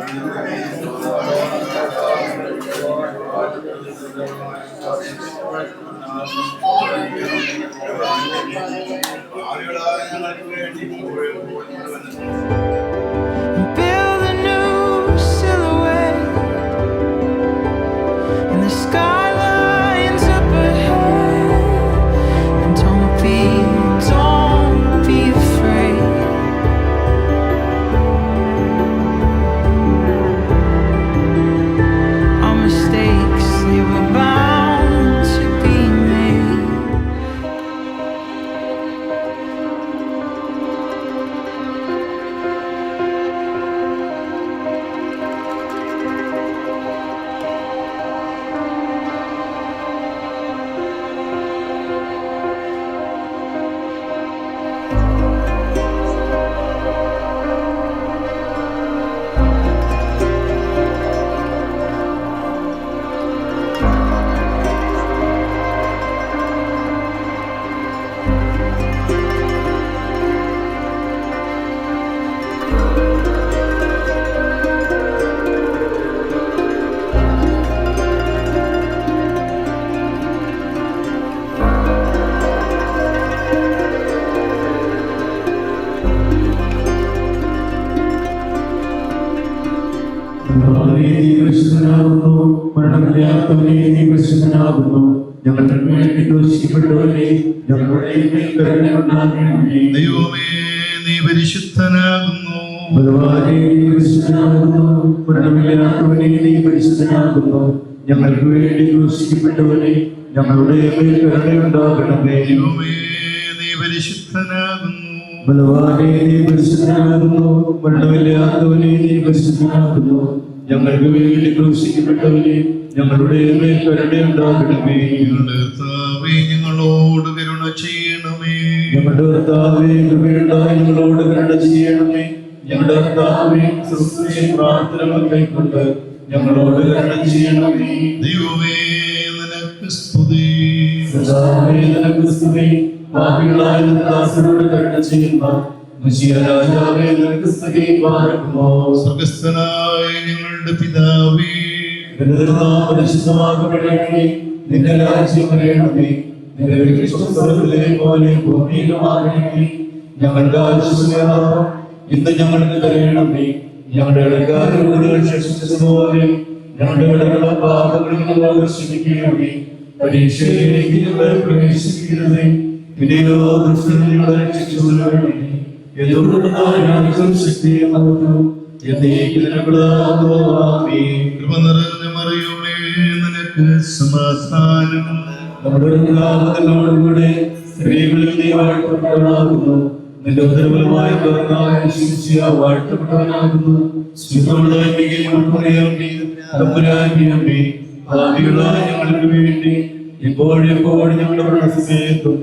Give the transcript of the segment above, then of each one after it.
Build a new silhouette, and the skylines up ahead. And don't be afraid. Our mistakes, they were bound to be made. ദൈവമേ, നീ പരിശുദ്ധനാകുന്നു. ഞങ്ങൾക്ക് വേണ്ടി ക്രൂശിക്കപ്പെട്ടവനെ ഞങ്ങളുടെ മേൽ കരുണയുണ്ടാകണമേ. ദൈവമേ, നീ പരിശുദ്ധനാകുന്നു. ബലവാനെ നീ പരിശുദ്ധനാകുന്നു, മരണമില്ലാത്തവനെ നീ പരിശുദ്ധനാകുന്നു. ഞങ്ങൾക്ക് വേണ്ടി ക്രൂശിക്കപ്പെട്ടവനെ ഞങ്ങളുടെ മേൽ കരുണയുണ്ടാകണമേ. ഞങ്ങളുടെ കർത്താവേ, ഞങ്ങളോട് കരുണ ചെയ്യണമേ. ഞങ്ങളുടെ കർത്താവേ, കൃപയുണ്ടായി ഞങ്ങളോട് കരുണ ചെയ്യണമേ. ഞങ്ങളുടെ കർത്താവേ, ക്രിസ്തുവിനെ പ്രാർത്ഥനകൾ കൈക്കൊണ്ട് ഞങ്ങളോട് കരുണ ചെയ്യണമേ. ദൈവമേ, നിനക്ക് സ്തുതി. കർത്താവേ, നിനക്ക് സ്തുതി. പാപികളായ നിന്റെ ദാസരോട് കരുണ ചെയ്യുന്ന മശിയ രാജാവേ, നിനക്ക് സ്തുതി. പാർക്കുമോ സ്വർഗ്ഗസ്ഥനായ ഞങ്ങളുടെ പിതാവേ, നിന്റെ നാമം പരിശുദ്ധമാക്കപ്പെടണമേ. നിന്റെ രാജ്യം വരണമേ. നിന്റെ ഇഷ്ടം സ്വർഗ്ഗത്തിലെ പോലെ ഭൂമിയിലുമാകണമേ. ഞങ്ങളുടെ ആവശ്യമായ ഇന്ന് ഞങ്ങൾക്ക് തരണമേ. ഞങ്ങളുടെ ഇടക്കാരോട് ക്ഷമിച്ചതുപോലെ ഞങ്ങളുടെ ഇടകളെ പാപങ്ങളിൽ ഞങ്ങളോട് ക്ഷമിക്കണമേ. പരീക്ഷയിലേക്ക് ഞങ്ങളെ പ്രവേശിപ്പിക്കരുതേ, പിന്നെയോ ദുഷ്ടനിൽ ഞങ്ങളെ രക്ഷിച്ചുകൊള്ളണമേ. കൃപ നിറഞ്ഞ മറിയമേ, നിനക്ക് സമാധാനം. നമ്മുടെ സ്ത്രീകളിൽ നീ വാഴ്ത്തപ്പെട്ടവനാകുന്നു. നിന്റെ ഉദരഫലമായ വാഴ്ത്തപ്പെട്ടവനാകുന്നു. ഭാവികളായ ഞങ്ങൾക്ക് വേണ്ടി ഇപ്പോഴെപ്പോഴും ഞങ്ങളുടെ മരണസമയത്തും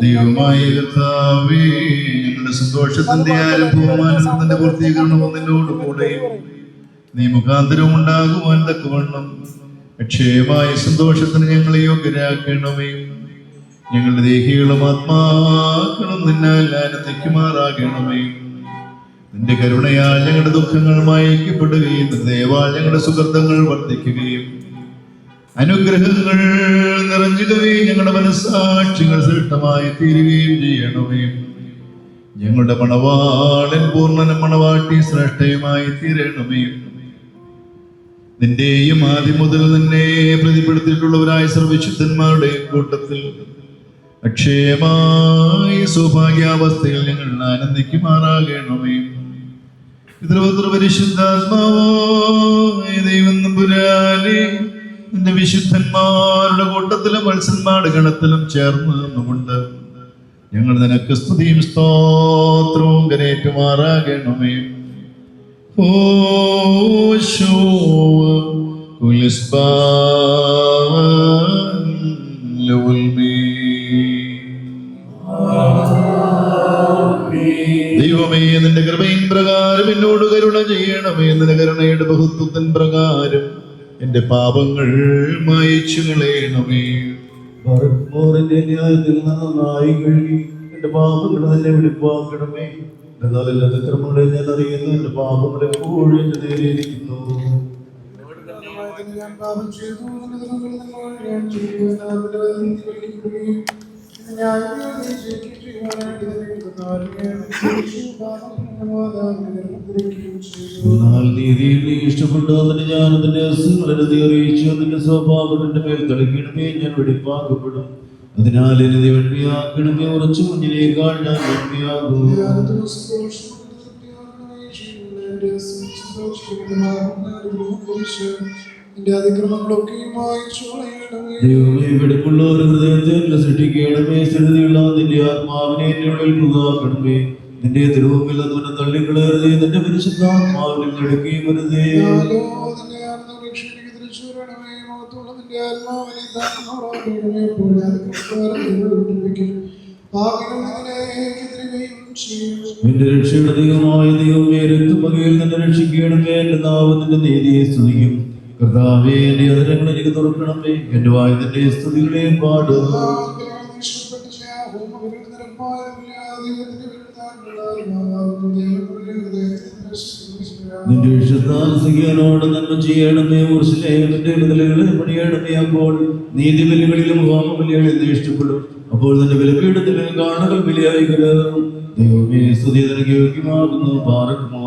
ദൈവമായ കർത്താവേ, ഞങ്ങളുടെ സന്തോഷത്തിന്റെ ആരംഭവും ആനന്ദത്തിന്റെ പൂർത്തീകരണവും നിന്നോട് കൂടെയും നീ മുഖാന്തരവും ഉണ്ടാകുവാൻ തക്കവണ്ണം അക്ഷയമായ സന്തോഷത്തിന് ഞങ്ങളെ യോഗ്യരാക്കണമേ. ഞങ്ങളുടെ ദേഹികളും ആത്മാക്കളും നിന്നാൽ ആനന്ദിക്കുമാറാകണമേ. നിന്റെ കരുണയാൽ ഞങ്ങളുടെ ദുഃഖങ്ങൾ മായിക്കപ്പെടുകയും ദയവാൽ ഞങ്ങളുടെ സുഹൃത്തുക്കൾ വർദ്ധിക്കുകയും അനുഗ്രഹങ്ങൾ നിറഞ്ഞുകയും ഞങ്ങളുടെ മനസ്സാക്ഷികൾ ശ്രേഷ്ഠമായി തീരുകയും ചെയ്യണമേ. ഞങ്ങളുടെ മണവാളൻ പൂർണ്ണനും മണവാട്ടി ശ്രേഷ്ഠയുമായി തീരണമേ. നിന്റെയും ആദ്യം മുതൽ നിന്നെ പ്രതിപ്പെടുത്തിയിട്ടുള്ളവരായ സർവ്വവിശുദ്ധന്മാരുടെ കൂട്ടത്തിൽ അക്ഷയമായ സൗഭാഗ്യാവസ്ഥയിൽ ഞങ്ങൾ ആനന്ദിക്കുമാറാകണമേ. പരിശുദ്ധാത്മാവായ ദൈവം തമ്പുരാനെ, നിന്റെ വിശുദ്ധന്മാരുടെ കൂട്ടത്തിലും വത്സന്മാരുടെ ഗണത്തിലും ചേർന്ന് നിന്നുകൊണ്ട് ഞങ്ങൾ നിനക്ക് സ്തുതിയും സ്തോത്രവും കരേറ്റുമാറാകണമേ. ദൈവമേ, നിന്റെ കൃപയിൻ പ്രകാരം എന്നോട് കരുണ ചെയ്യണമേ. നിന്റെ കരുണയുടെ ബഹുത്വത്തിൻ പ്രകാരം എന്റെ പാപങ്ങൾ മായിച്ചു കളയണമേ. മറുമോറിന്റെ ന്യായത്തിൽ നിന്ന് നായി കഴുകി എന്റെ പാപങ്ങൾ തന്നെ വെളിപ്പാക്കണമേ. എന്നാൽ എല്ലാ അതിക്രമങ്ങളെ ഞാൻ അറിയുന്നു, എന്റെ പാപങ്ങൾ എപ്പോഴും എന്റെ നേരെ ഇരിക്കുന്നു. ഞാൻ പാപം ചെയ്തു, എന്നാൽ നീതിയിൽ നീ ഇഷ്ടപ്പെട്ടു, അതിന് ഞാൻ അതിന്റെ അസുഖങ്ങളെ അറിയിച്ചു. അതിന്റെ സ്വഭാവം എന്റെ മേൽ തളിക്കണമേ, ഞാൻ വെടിപ്പാക്കപ്പെടും. അതിനാൽ എന്നെ വെണ്മയാക്കണമേ, ഉറച്ചു മുന്നിലേക്കാൾ ഞാൻ വെണ്മയാകും. ദൈവമേ, വെടിപ്പുള്ള ഒരു ഹൃദയത്തെ സൃഷ്ടിക്കണമേ. സ്ഥിരതയുള്ള നിന്റെ ആത്മാവിനെ എന്റെ ഉള്ളിൽ പുതുതാക്കണമേ. നിന്റെ തിരുമുമ്പിൽ അതുകൊണ്ട് തള്ളിക്കളയരുതേ. നിന്റെ പരിശുദ്ധാത്മാവിനെ എടുക്കുകയും വരുതേ. നിന്റെ രക്ഷയുടെ ദൈവമായ ദൈവമേ, രക്തപകയിൽ നിന്നെ രക്ഷിക്കണമേ. എന്റെ നാവ് നിന്റെ നീതിയെ സ്തുതിക്കും. കർത്താവേ, എന്റെ അതിരങ്ങൾ എനിക്ക് തുറക്കണമേ. എന്റെ വായു നിന്റെ സ്തുതികളെ പാടും. നിന്റെ വിശുദ്ധാനോട് നന്മ ചെയ്യണമേ. ഉർശിലേമിന്റെ വിടുതലുകളെ പണിയണമേ. അപ്പോൾ നീതിബലികളിലും ഹോമബലികളിൽ നീ ഇഷ്ടപ്പെടും. അപ്പോൾ നിന്റെ വിലപീഠത്തിലെ കാണകൾ ബലിയായികളും. ദൈവമേ, സ്തുതി നിനക്ക് യോഗ്യമാകുന്നു. പാർക്കുമോ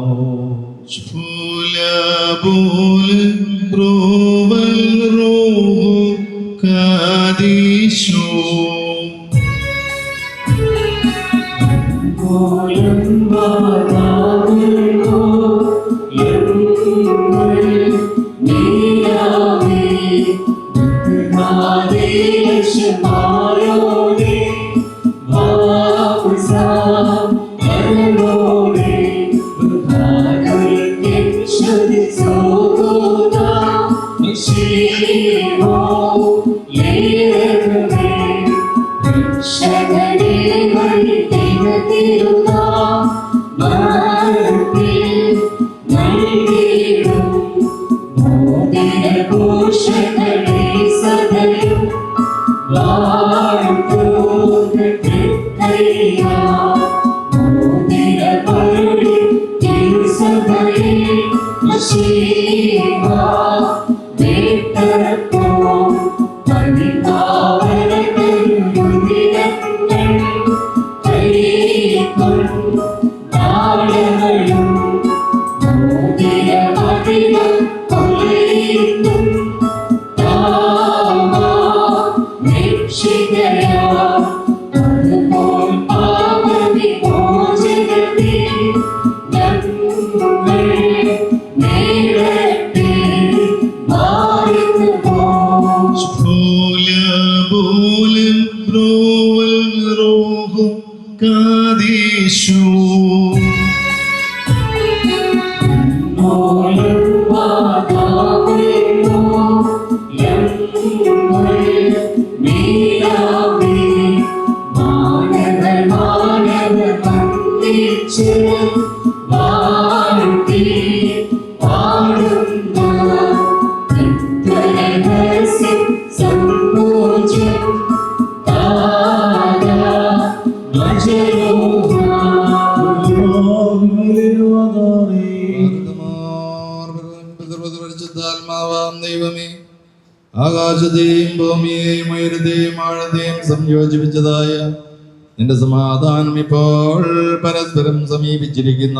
ആകാശത്തെയും ഭൂമിയെയും ഉയരത്തെയും ആഴത്തെയും സംയോജിപ്പിച്ചതായ നിന്റെ സമാധാനം ഇപ്പോൾ പരസ്പരം സമീപിച്ചിരിക്കുന്ന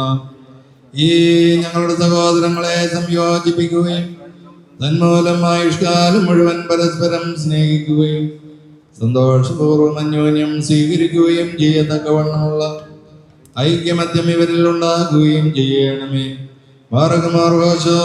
ഈ ഞങ്ങളുടെ സഹോദരങ്ങളെ സംയോജിപ്പിക്കുകയും തന്മൂലം ആയുഷ്കാലം മുഴുവൻ പരസ്പരം സ്നേഹിക്കുകയും സന്തോഷപൂർവ്വം അന്യോന്യം സ്വീകരിക്കുകയും ചെയ്യത്തക്കവണ്ണമുള്ള ഐക്യമത്യം ഇവരിൽ ഉണ്ടാക്കുകയും ചെയ്യണമേ. മാർഗമാർഗോശോ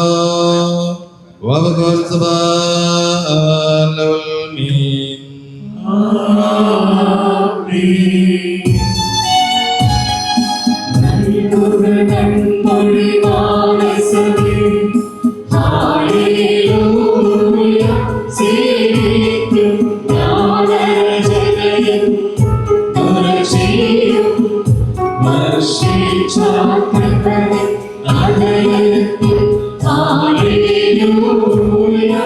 Hallelujah.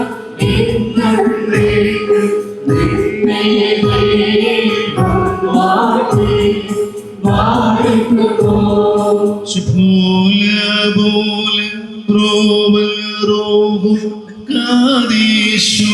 കാദീശു.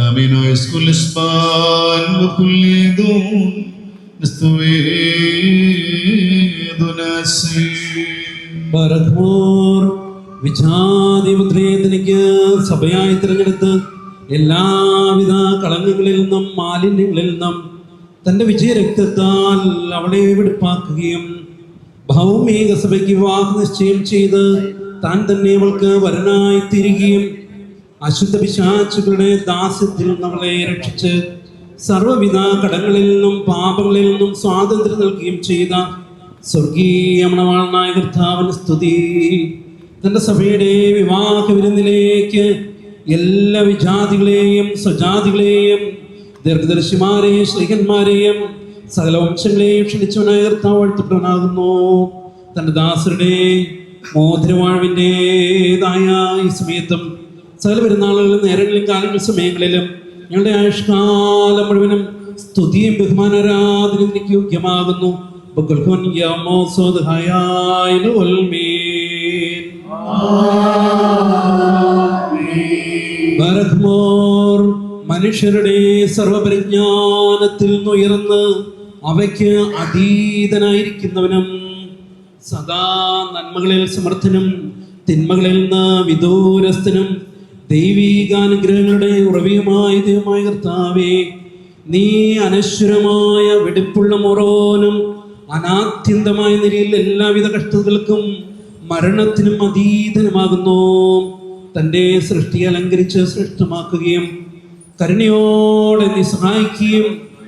آمين كل إسبان وكل دون نستويد ناسي ബറഖ്മോർ വിജാതിപുത്രിയെ തനിക്ക് സഭയായി തിരഞ്ഞെടുത്ത് എല്ലാവിധ കളങ്കങ്ങളിൽ നിന്നും മാലിന്യങ്ങളിൽ നിന്നും തൻ്റെ വിജയരക്തത്താൽ അവളെ വെടിപ്പാക്കുകയും ഭൗമിക സഭയ്ക്ക് വിവാഹ നിശ്ചയം ചെയ്ത് താൻ തന്നെ അവൾക്ക് വരനായി തീരുകയും അശുദ്ധ പിശാചുക്കളുടെ ദാസ്യത്തിൽ നിന്ന് അവളെ രക്ഷിച്ച് സർവ്വവിധ കടങ്ങളിൽ നിന്നും പാപങ്ങളിൽ നിന്നും സ്വാതന്ത്ര്യം നൽകുകയും ചെയ്ത സ്വർഗീയ മണവാളനായ കർത്താവിന് സ്തുതി. തൻ്റെ സഭയുടെ വിവാഹ വിരുന്നിലേക്ക് എല്ലാ വിജാതികളെയും സ്വജാതികളെയും ദീർഘദർശിമാരെയും ശ്രീകന്മാരെയും സകല വംശങ്ങളെയും ക്ഷണിച്ചവനായ കർത്താവ് വാഴ്ത്തപ്പെട്ടവനാകുന്നു. തൻ്റെ ദാസരുടെ മോതിരവാഴ്വിൻ്റെതായ ഈ സമയത്തും സകല പെരുന്നാളുകളിലും നേരങ്ങളിലും കാലങ്ങളിലും സമയങ്ങളിലും ഞങ്ങളുടെ ആയുഷ്കാലം മുഴുവനും സ്തുതിയും ബഹുമാനാരാധനയും എനിക്ക് യോഗ്യമാകുന്നു. മനുഷ്യരുടെ സർവപരിജ്ഞാനത്തിൽ നിന്നുയർന്ന് അവയ്ക്ക് അതീതനായിരിക്കുന്നവനും സദാ നന്മകളിൽ സമർത്ഥനും തിന്മകളിൽ നിന്ന് വിദൂരസ്ഥനും ദൈവീകാനുഗ്രഹങ്ങളുടെ ഉറവിയുമായ ദൈവമായ കർത്താവേ, നീ അനശ്വരമായ വെടിപ്പുള്ള മുറോനും അനാത്യന്തമായ നിലയിൽ എല്ലാവിധ കഷ്ടതകൾക്കും മരണത്തിനും അതീതനുമാകുന്നു. തൻ്റെ സൃഷ്ടി അലങ്കരിച്ച് ശ്രേഷ്ഠമാക്കുകയും കരുണയോടെ നീ സഹായിക്കുകയും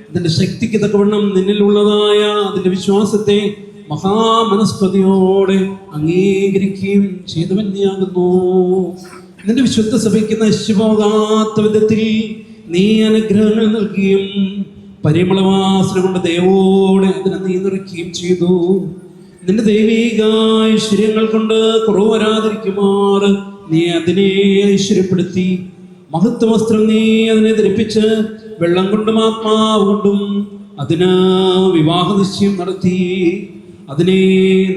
അതിൻ്റെ ശക്തിക്ക് തക്കവണ്ണം നിന്നിലുള്ളതായ അതിൻ്റെ വിശ്വാസത്തെ മഹാമനസ്പതിയോടെ അംഗീകരിക്കുകയും ചെയ്തവൻ നീയാകുന്നു. നിന്റെ വിശുദ്ധ സഭയ്ക്ക് നശിച്ചുപോകാത്ത വിധത്തിൽ നീ അനുഗ്രഹങ്ങൾ നൽകുകയും പരിമളവാസന കൊണ്ട് ദൈവോടെ അതിനെ നീ നിറയ്ക്കുകയും ചെയ്തു. നിന്റെ ദൈവിക ഐശ്വര്യങ്ങൾ കൊണ്ട് കുറവ് വരാതിരിക്കുമാർ നീ അതിനെ ഐശ്വര്യപ്പെടുത്തി. മഹത്വ വസ്ത്രം നീ അതിനെ ധരിപ്പിച്ച് വെള്ളം കൊണ്ടും ആത്മാവ് കൊണ്ടും അതിന് വിവാഹ നിശ്ചയം നടത്തി. അതിനെ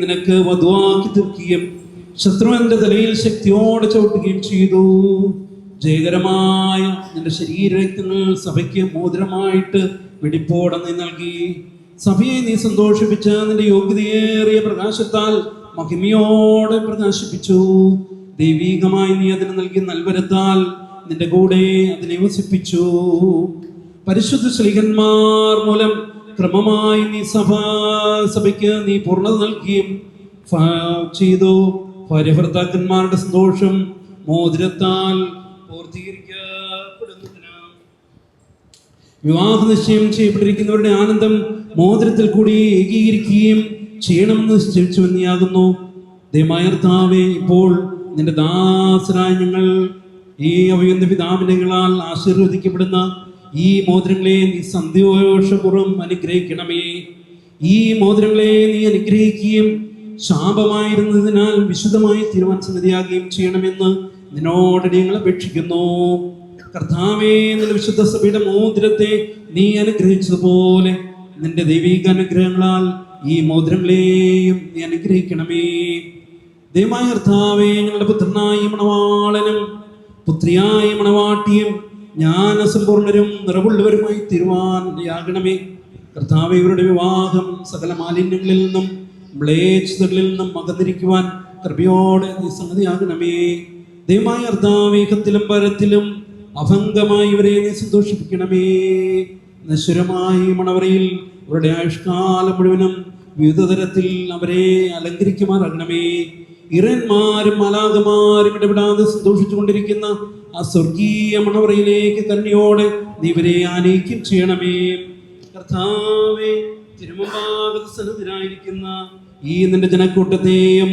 നിനക്ക് വധുവാക്കി തീർക്കുകയും ശത്രുവിന്റെ തലയിൽ ശക്തിയോടെ ചവിട്ടുകയും ചെയ്തു. ജയകരമായ നിന്റെ ശരീരരക്തങ്ങൾ സഭയ്ക്ക് മോതിരമായിട്ട് വെടിപ്പോടെ നീ നൽകി. സഭയെ നീ സന്തോഷിപ്പിച്ച നിന്റെ യോഗ്യതയേറിയ പ്രകാശത്താൽ മഹിമയോടെ പ്രകാശിപ്പിച്ചു. ദൈവീകമായി നീ അതിന് നൽകിയ നൽവരത്താൽ നിന്റെ കൂടെ അതിനെ വസിപ്പിച്ചു. പരിശുദ്ധ ശ്ലീഹന്മാർ മൂലം ക്രമമായി നീ സഭയ്ക്ക് നീ പൂർണ്ണത നൽകുകയും ചെയ്തു. ഭാര്യഭർത്താക്കന്മാരുടെ സന്തോഷം മോതിരത്താൽ പൂർത്തീകരിക്കപ്പെടുന്നതിന് വിവാഹ നിശ്ചയം ചെയ്യപ്പെട്ടിരിക്കുന്നവരുടെ ആനന്ദം മോതിരത്തിൽ കൂടി ഏകീകരിക്കുകയും ചെയ്യണമെന്ന് നിശ്ചയിച്ചു നീയാകുന്നു. ദൈവമായ കർത്താവേ, ഇപ്പോൾ നിന്റെ ദാസരായ ഞങ്ങൾ ഈ അഭിയന്ത പിതാവിനെകളാൽ ആശീർവദിക്കപ്പെടുന്ന ഈ മോതിരങ്ങളെ നീ സന്തോഷപൂർവ്വം അനുഗ്രഹിക്കണമേ. ഈ മോതിരങ്ങളെ നീ അനുഗ്രഹിക്കുകയും ശാപമായിരുന്നതിനാൽ വിശുദ്ധമായി തീരുമാൻ സന്നിധിയാകുകയും ചെയ്യണമെന്ന് നിന്നോട് ഞങ്ങൾ അപേക്ഷിക്കുന്നു. കർത്താവേ, നിന്റെ വിശുദ്ധ സഭയുടെ മോതിരത്തെ നീ അനുഗ്രഹിച്ചതുപോലെ നിന്റെ ദൈവിക അനുഗ്രഹങ്ങളാൽ ഈ മോതിരങ്ങളെയും നീ അനുഗ്രഹിക്കണമേ. ദൈവമായ കർത്താവേ, ഞങ്ങളുടെ പുത്രനായ മണവാളനും പുത്രിയായ മണവാട്ടിയും ജ്ഞാനസമ്പൂർണരും നിറവുള്ളവരുമായി തീരുവാൻ യാകണമേ. കർത്താവേ, ഇവരുടെ വിവാഹം സകല മാലിന്യങ്ങളിൽ നിന്നും മ്ലേച്ഛതകളിൽ നിന്നും അകന്നിരിക്കുവാൻ കൃപയോടെ നീ സംഗതിയാകണമേ. ദൈവമായ കർത്താവേ, ഇഹത്തിലും പരത്തിലും അഭംഗമായി ഇവരെ നീ സന്തോഷിപ്പിക്കണമേ. നശ്വരമായ മണവറയിൽ അവരുടെ ആയുഷ്കാലം മുഴുവനും വിവിധ തരത്തിൽ അവരെ അലങ്കരിക്കുമാറാകണമേ. ഇറന്മാരും മലാകമാരും ഇടപെടാതെ സന്തോഷിച്ചു കൊണ്ടിരിക്കുന്ന ആ സ്വർഗീയ മണവറയിലേക്ക് കരുണയോടെ നീ ഇവരെ ആനയിക്കും ചെയ്യണമേ. കർത്താവേ, തിരുമുമ്പാകത്ത് സന്നിധനായിരിക്കുന്ന ഈ നിന്റെ ജനക്കൂട്ടത്തെയും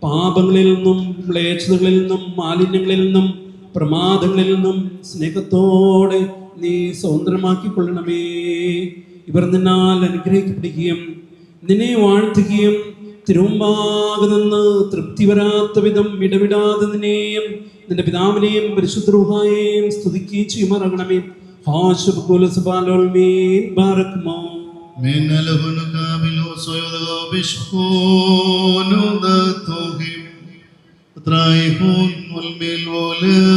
പാപങ്ങളിൽ നിന്നും മ്ലേച്ഛതകളിൽ നിന്നും മാലിന്യങ്ങളിൽ നിന്നും പ്രമാദങ്ങളിൽ നിന്നും സ്നേഹത്തോടെ നീ സ്വതന്ത്രമാക്കിക്കൊള്ളണമേ. ഇവർ നിന്നാൽ അനുഗ്രഹിക്കപ്പെടുകയും നിന്നെ വാഴ്ത്തുകയും തിരുമുമ്പാകെ നിന്ന് തൃപ്തി വരാത്ത വിധം ഇടവിടാതെ നിന്നെയും നിന്റെ പിതാവിനെയും പരിശുദ്ധ റൂഹായെയും സ്തുതിക്കുകയും ചെയ്യുമാറാകണമേ. من الهنك بالوص يذغى بشكون ذاتهم ترايحون والميل والميل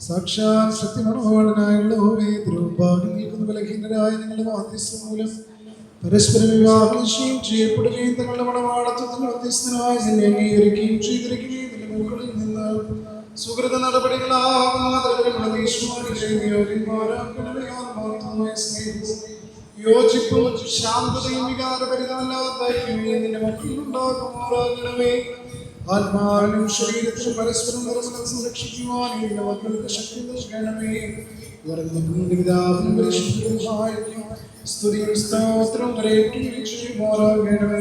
സാക്ഷാൽ സത്യമണവാളനായുള്ളവരെ ദ്രൗപദി നിൽക്കുന്ന ബലഹീനരായ നിങ്ങളുടെ മാധ്യസ്ഥം മൂലം പരസ്പരം വിവാഹം നിശ്ചയം ചെയ്യപ്പെടുകയും തങ്ങളുടെ മണവാളത്വത്തിന് മധ്യസ്ഥനായ എന്നെ അംഗീകരിക്കുകയും ചെയ്തിരിക്കുകയും ഇതിന്റെ മുകളിൽ നിന്ന് സുഹൃത നടപടികളാകുന്ന യോജിപ്പും ശാന്തതയും വികാരപരിതമല്ലാത്ത നിന്റെ മക്കളിലുണ്ടാകുമാറാകണമേ. ആത്മാവിനും ശരീരത്തിനും പരസ്പരം നിരന്തരം സംരക്ഷിക്കുവാൻ എന്റെ മക്കൾക്ക് ശക്തി നൽകണമേ. സ്തുതിയും സ്തോത്രം ചെയ്യുമാറാകണമേ.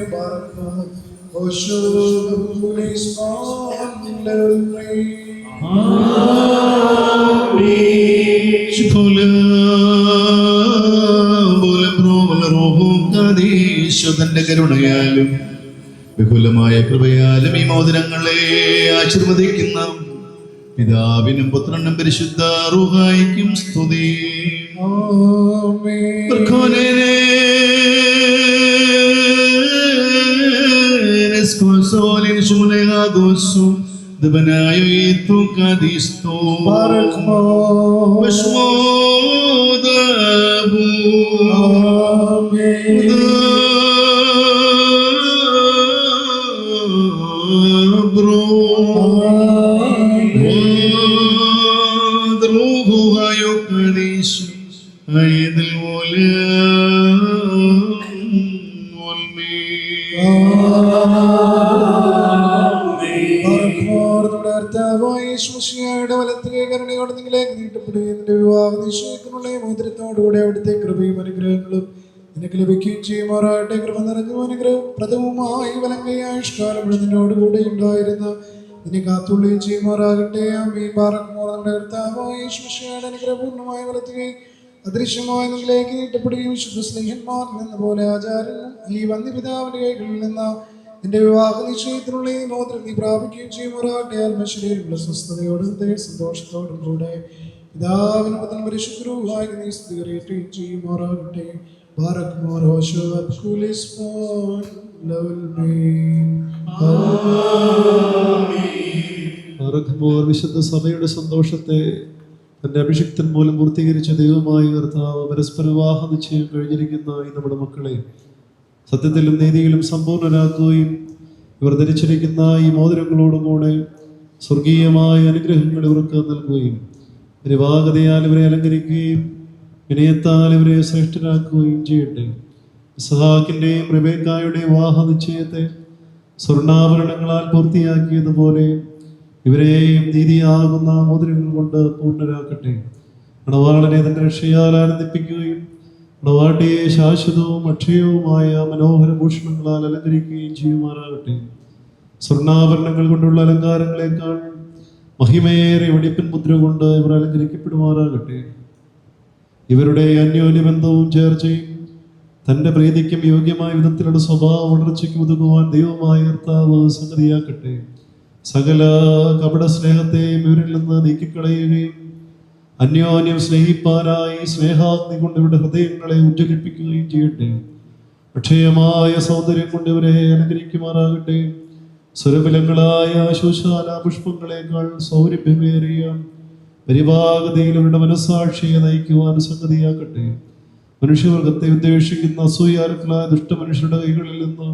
തന്റെ കരുണയാലും വിപുലമായ കൃപയാലും ഈ മോതിരങ്ങളെ ആശീർവദിക്കുന്ന പിതാവിനും പുത്രനും പരിശുദ്ധ റൂഹായിക്കും സ്തുതി. دبنايتو كاديستو Barakmo. مشمود أبو Amen. ودروه يقدس أيد الولاء മോതിരത്തോടുകൂടെ അവിടുത്തെ കൃപയും അനുഗ്രഹങ്ങളും നിനക്ക് ലഭിക്കുകയും ചെയ്യുമാറാകട്ടെ. കൃപ നിറഞ്ഞ അനുഗ്രഹപ്രദവുമായി വലങ്കയാഷ്കാലം നിന്നോടുകൂടെ ഉണ്ടായിരുന്ന നിന്നെ കാത്തുള്ളുകയും ചെയ്യുമാറാകട്ടെ. ആമീൻ. ബാറക്കുമോർ. നമ്മുടെ കർത്താവായ യേശുമിശിഹായുടെ അനുഗ്രഹപൂർണ്ണമായി വളർത്തുകയും അദൃശ്യമായ നിങ്ങളിലേക്ക് നീട്ടപ്പെടുകയും വിശുദ്ധ സ്നേഹന്മാർ എന്ന പോലെ ആചാരങ്ങൾ ഈ വന്യപിതാവിന്റെ കൈകളിൽ നിന്ന് നിന്റെ വിവാഹ നിശ്ചയത്തിനുള്ള ഈ മോതിരം നീ പ്രാപിക്കുകയും ചെയ്യുമാറാകട്ടെ. ആത്മശരീരമുള്ള സ്വസ്ഥതയോടും സന്തോഷത്തോടും കൂടെ പിതാവിനും പുത്രനും പരിശുദ്ധരുമായി നീ സ്ഥിരീകരിക്കുകയും ചെയ്യുമാറാകട്ടെ. ബാറക്കുമോർ. ഹോശോ അബ്കുലിസ്മോൻ ലവൽ മീൻ. ആറഖ്മോർ വിശുദ്ധ സഭയുടെ സന്തോഷത്തെ തന്റെ അഭിഷിക്തൻ മൂലം പൂർത്തീകരിച്ച ദൈവമായ കർത്താവ് പരസ്പര വിവാഹ നിശ്ചയം കഴിഞ്ഞിരിക്കുന്ന ഈ നമ്മുടെ മക്കളെ സത്യത്തിലും നീതിയിലും സമ്പൂർണ്ണരാക്കുകയും ഇവർ ധരിച്ചിരിക്കുന്ന ഈ മോതിരങ്ങളോടുകൂടെ സ്വർഗീയമായ അനുഗ്രഹങ്ങൾ ഇവർക്ക് നൽകുകയും പരിവാഹതയാൽ ഇവരെ അലങ്കരിക്കുകയും വിനയത്താൽ ഇവരെ ശ്രേഷ്ഠരാക്കുകയും ചെയ്യട്ടെ. ഇസ്ഹാക്കിൻ്റെയും റിബേക്കായുടെയും വിവാഹ നിശ്ചയത്തെ സ്വർണ്ണാഭരണങ്ങളാൽ പൂർത്തിയാക്കിയതുപോലെ ഇവരെയും നീതിയാകുന്ന മോതിരങ്ങൾ കൊണ്ട് പൂർണ്ണരാക്കട്ടെ. മണവാളനെ തന്റെ രക്ഷയാൽ ആനന്ദിപ്പിക്കുകയും മണവാട്ടിയെ ശാശ്വതവും അക്ഷയവുമായ മനോഹര ഭൂഷണങ്ങളാൽ അലങ്കരിക്കുകയും ചെയ്യുമാറാകട്ടെ. സ്വർണ്ണാഭരണങ്ങൾ കൊണ്ടുള്ള അലങ്കാരങ്ങളെക്കാൾ മഹിമയേറെ വെടിപ്പിൻ മുദ്ര കൊണ്ട് ഇവർ അലങ്കരിക്കപ്പെടുമാറാകട്ടെ. ഇവരുടെ അന്യോന്യബന്ധവും ചേർച്ചയും തന്റെ പ്രീതിക്കും യോഗ്യമായ വിധത്തിലുള്ള സ്വഭാവ വളർച്ചയ്ക്കും ഉതകുവാൻ ദൈവമായ കർത്താവ് സംഗതിയാക്കട്ടെ. സകല കപട സ്നേഹത്തെയും ഇവരിൽ നിന്ന് നീക്കിക്കളയുകയും അന്യോന്യം സ്നേഹിപ്പാനായി സ്നേഹാഗ്നി കൊണ്ട് ഇവരുടെ ഹൃദയങ്ങളെ ഉജ്ജ്വലിപ്പിക്കുകയും ചെയ്യട്ടെ. അക്ഷയമായ സൗന്ദര്യം കൊണ്ട് ഇവരെ അനുഗ്രഹിക്കുമാറാകട്ടെ. സുരബലങ്ങളായ ശോശാല പുഷ്പങ്ങളെക്കാൾ സൗരഭ്യമേറിയ പരിഭാഗതയിൽ അവരുടെ മനസ്സാക്ഷിയെ നയിക്കുവാൻ സംഗതിയാക്കട്ടെ. മനുഷ്യവർഗത്തെ ഉദ്ദേശിക്കുന്ന അസൂയാലുക്കളായ ദുഷ്ടമനുഷ്യരുടെ കൈകളിൽ നിന്ന്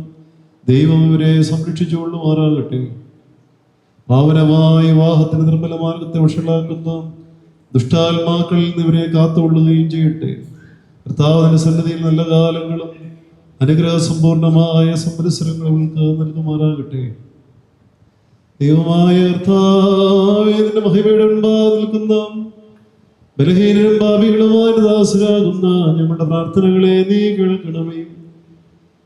ദൈവം ഇവരെ സംരക്ഷിച്ചുകൊള്ളുമാറാകട്ടെ. പാവനമായ വിവാഹത്തിന് നിർമ്മല മാർഗത്തെ വഷളാക്കുന്ന ദുഷ്ടാത്മാക്കളിൽ നിന്ന് ഇവരെ കാത്തുകൊള്ളുകയും ചെയ്യട്ടെ. കർത്താവിന്റെ സന്നിധിയിൽ നല്ല കാലങ്ങളും അനുഗ്രഹസമ്പൂർണമായ സംവത്സരങ്ങളും നൽകുമാറാകട്ടെ. ദൈവമായ കർത്താവേ, നിന്റെ മഹിമയുടെ മുൻപാകെ നിൽക്കുന്ന ബലഹീനരും പാപികളുമായ ദാസരാകുന്ന ഞങ്ങളുടെ പ്രാർത്ഥനകളെ നീ കേൾക്കണമേ.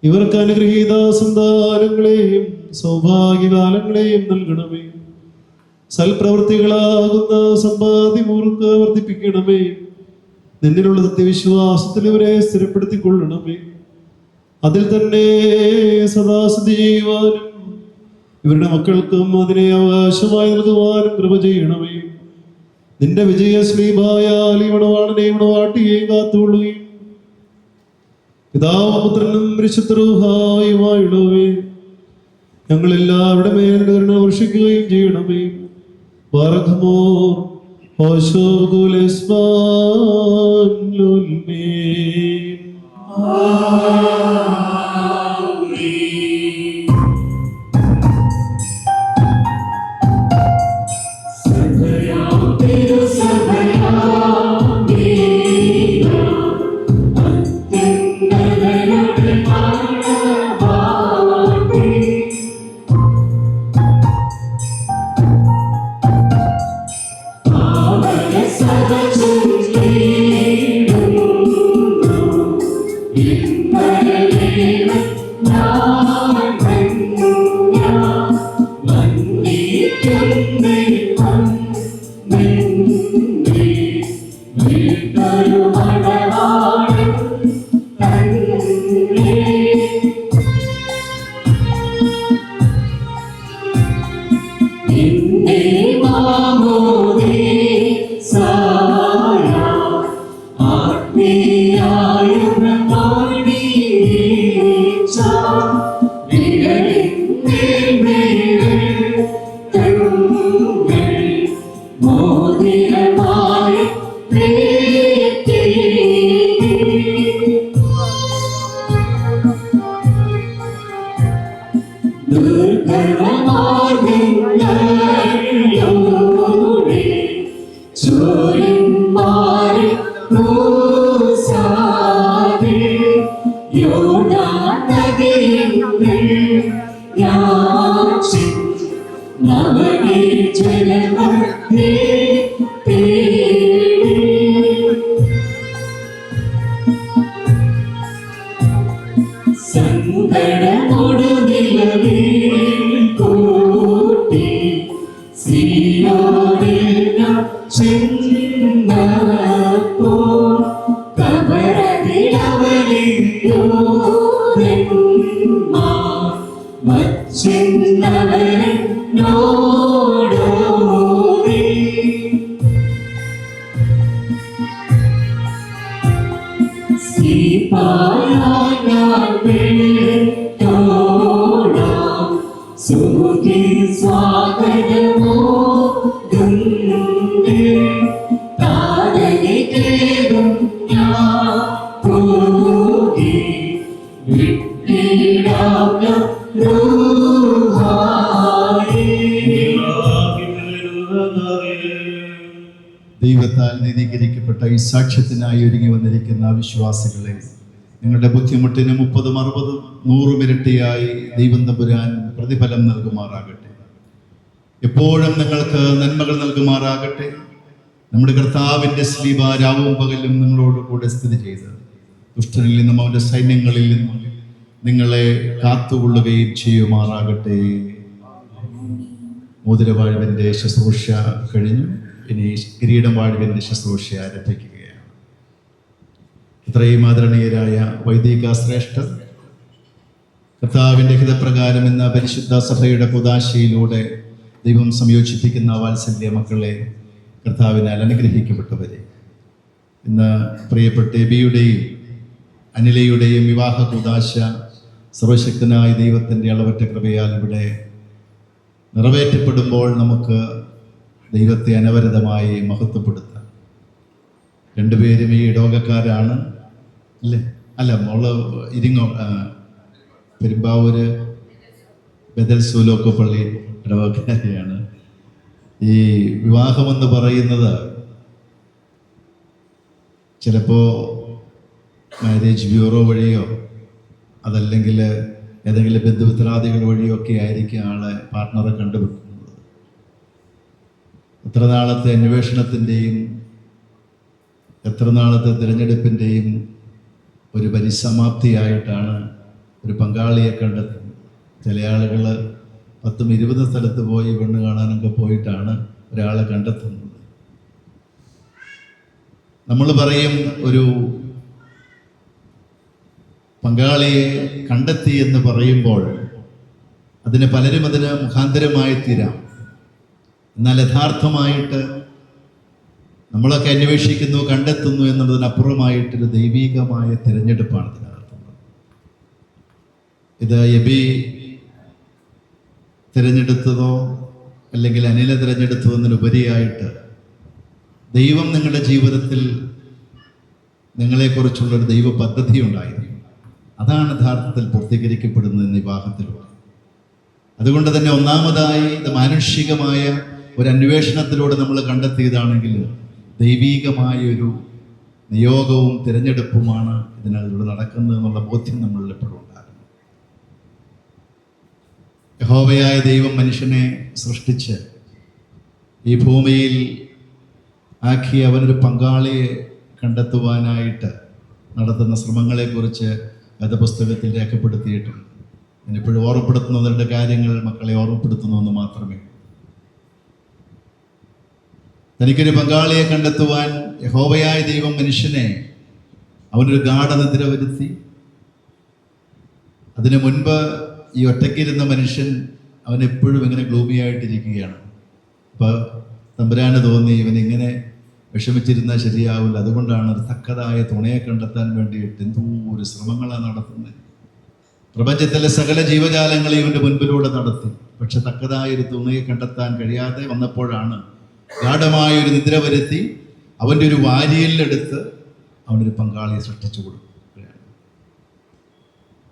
ഇവർക്ക് അനുഗ്രഹീത സന്താനങ്ങളെയും സൗഭാഗ്യകാലങ്ങളെയും നൽകണമേ. സൽപ്രവൃത്തികളാകുന്ന സമ്പാദ്യമൂർക്ക് വർദ്ധിപ്പിക്കണമേ. നിന്നിലുള്ള സത്യവിശ്വാസത്തിൽ ഇവരെ സ്ഥിരപ്പെടുത്തിക്കൊള്ളണമേ. അതിൽ തന്നെ സദാ സ്ഥിതി ചെയ്യുവാനും ഇവരുടെ മക്കൾക്കും അതിനെ അവകാശമായി നൽകുവാനും കൃപ ചെയ്യണമേ. നിന്റെ വിജയ ശ്ലീബായാൽ ഈ മണവാളനെയും മണവാട്ടിയെയും കാത്തുകൊള്ളുകയും പിതാവും പുത്രനും പരിശുദ്ധ റൂഹായുമായുള്ളവേ ഞങ്ങളെല്ലാവരുടെ മേൽ കരുണ വർഷിക്കുകയും ചെയ്യണമേ. ബാറഖ്മോർ ഹോശോ ഗുലിസ്മാൻ ലുൽമീൻ. ആത്മീയായ ദൈവത്താൽ നീതീകരിക്കപ്പെട്ട ഈ സാക്ഷ്യത്തിനായി ഒരുങ്ങി വന്നിരിക്കുന്ന വിശ്വാസികളെ, നിങ്ങളുടെ ബുദ്ധിമുട്ടിന് 30, 60, 100 ഇരട്ടിയായി ദൈവം തമ്പുരാൻ പ്രതിഫലം നൽകുമാറാകട്ടെ. എപ്പോഴും നിങ്ങൾക്ക് നന്മകൾ നൽകുമാറാകട്ടെ. നമ്മുടെ കർത്താവിൻ്റെ സ്ലീബ രാവും പകലും നിങ്ങളോട് കൂടെ സ്ഥിതി ചെയ്ത് ദുഷ്ടനിൽ നിന്നും അവൻ്റെ സൈന്യങ്ങളിൽ നിന്നും നിങ്ങളെ കാത്തുകൊള്ളുകയും ചെയ്യുമാറാകട്ടെ. മോതിരവാഴ്വിൻ്റെ ശുശ്രൂഷ കഴിഞ്ഞു. ഇനി കിരീടം വാഴ്വിൻ്റെ ശുശ്രൂഷ ആരംഭിക്കുകയാണ്. ഇത്രയും ആദരണീയരായ വൈദിക ശ്രേഷ്ഠർ, കർത്താവിൻ്റെ ഹിതപ്രകാരം എന്ന പരിശുദ്ധ സഭയുടെ കുദാശയിലൂടെ ദൈവം സംയോജിപ്പിക്കുന്ന വാത്സല്യ മക്കളെ, കർത്താവിനാൽ അനുഗ്രഹിക്കപ്പെട്ടവരെ, ഇന്ന് പ്രിയപ്പെട്ട എബിയുടെയും അനിലയുടെയും വിവാഹ കുദാശ സർവശക്തനായ ദൈവത്തിൻ്റെ അളവറ്റ കൃപയാൽ ഇവിടെ നിറവേറ്റപ്പെടുമ്പോൾ നമുക്ക് ദൈവത്തെ അനവരതമായി മഹത്വപ്പെടുത്താം. രണ്ടുപേരും ഈ ഇടവകക്കാരാണ് അല്ലേ? അല്ല, മോള് പെരുമ്പാവൂര് ബദൽ സൂലോക്ക് പള്ളി ഇടവകക്കാരിയാണ്. ഈ വിവാഹമെന്ന് പറയുന്നത് ചിലപ്പോൾ മാരേജ് ബ്യൂറോ വഴിയോ അതല്ലെങ്കിൽ ഏതെങ്കിലും ബന്ധുമിത്രാദികൾ വഴിയോ ഒക്കെ ആയിരിക്കും ആളെ പാർട്ട്ണറെ കണ്ടുപിടിക്കുന്നത്. എത്ര നാളത്തെ അന്വേഷണത്തിൻ്റെയും എത്ര നാളത്തെ തിരഞ്ഞെടുപ്പിൻ്റെയും ഒരു പരിസമാപ്തിയായിട്ടാണ് ഒരു പങ്കാളിയെ കണ്ടെത്തുന്നത്. ചില ആളുകൾ 10, 20 സ്ഥലത്ത് പോയി പെണ്ണ് കാണാനൊക്കെ പോയിട്ടാണ് ഒരാളെ കണ്ടെത്തുന്നത്. നമ്മൾ പറയും ഒരു പങ്കാളിയെ കണ്ടെത്തി എന്ന് പറയുമ്പോൾ അതിന് പലരും അതിന് മുഖാന്തരമായി തീരാം. എന്നാൽ യഥാർത്ഥമായിട്ട് നമ്മളൊക്കെ അന്വേഷിക്കുന്നു, കണ്ടെത്തുന്നു എന്നുള്ളതിനപ്പുറമായിട്ടൊരു ദൈവീകമായ തിരഞ്ഞെടുപ്പാണ് ഇതിനകത്തുള്ളത്. ഇത് എബി തിരഞ്ഞെടുത്തതോ അല്ലെങ്കിൽ അനില തിരഞ്ഞെടുത്തതോ എന്നതിലുപരിയായിട്ട് ദൈവം നിങ്ങളുടെ ജീവിതത്തിൽ നിങ്ങളെക്കുറിച്ചുള്ളൊരു ദൈവ പദ്ധതി ഉണ്ടായിരുന്നു. അതാണ് യഥാർത്ഥത്തിൽ പൂർത്തീകരിക്കപ്പെടുന്നത് വിവാഹത്തിലൂടെ. അതുകൊണ്ട് തന്നെ ഒന്നാമതായി ഇത് മാനുഷികമായ ഒരു അന്വേഷണത്തിലൂടെ നമ്മൾ കണ്ടെത്തിയതാണെങ്കിലും ദൈവീകമായൊരു നിയോഗവും തിരഞ്ഞെടുപ്പുമാണ് ഇതിനകത്തൂടെ നടക്കുന്നത് എന്നുള്ള ബോധ്യം നമ്മളിൽ എപ്പോഴും ഉണ്ടാകുന്നു. യഹോവയായ ദൈവം മനുഷ്യനെ സൃഷ്ടിച്ച് ഈ ഭൂമിയിൽ ആക്കി അവനൊരു പങ്കാളിയെ കണ്ടെത്തുവാനായിട്ട് നടത്തുന്ന ശ്രമങ്ങളെക്കുറിച്ച് വേദപുസ്തകത്തിൽ രേഖപ്പെടുത്തിയിട്ടുണ്ട്. ഞാനിപ്പോഴും ഓർമ്മപ്പെടുത്തുന്നവരുടെ കാര്യങ്ങൾ മക്കളെ ഓർമ്മപ്പെടുത്തുന്നുവെന്ന് മാത്രമേ. തനിക്കൊരു പങ്കാളിയെ കണ്ടെത്തുവാൻ യഹോവയായ ദൈവം മനുഷ്യനെ അവനൊരു ഗാഢനിദ്ര വരുത്തി. അതിനു മുൻപ് ഈ ഒറ്റയ്ക്കിരുന്ന മനുഷ്യൻ അവനെപ്പോഴും ഇങ്ങനെ ഗ്ലൂമിയായിട്ടിരിക്കുകയാണ്. അപ്പോൾ തമ്പുരാന് തോന്നി ഇവനിങ്ങനെ വിഷമിച്ചിരുന്നാൽ ശരിയാവില്ല, അതുകൊണ്ടാണ് ഒരു തക്കതായ തുണയെ കണ്ടെത്താൻ വേണ്ടിയിട്ട് എന്തോ ഒരു ശ്രമങ്ങളാണ് നടത്തുന്നത്. പ്രപഞ്ചത്തിലെ സകല ജീവജാലങ്ങളെ ഇവൻ്റെ മുൻപിലൂടെ നടത്തി. പക്ഷെ തക്കതായൊരു തുണയെ കണ്ടെത്താൻ കഴിയാതെ വന്നപ്പോഴാണ് ഗാഢമായൊരു നിദ്ര വരുത്തി അവൻ്റെ ഒരു വാരിയലിലെടുത്ത് അവനൊരു പങ്കാളിയെ സൃഷ്ടിച്ചു കൊടുക്കുകയാണ്.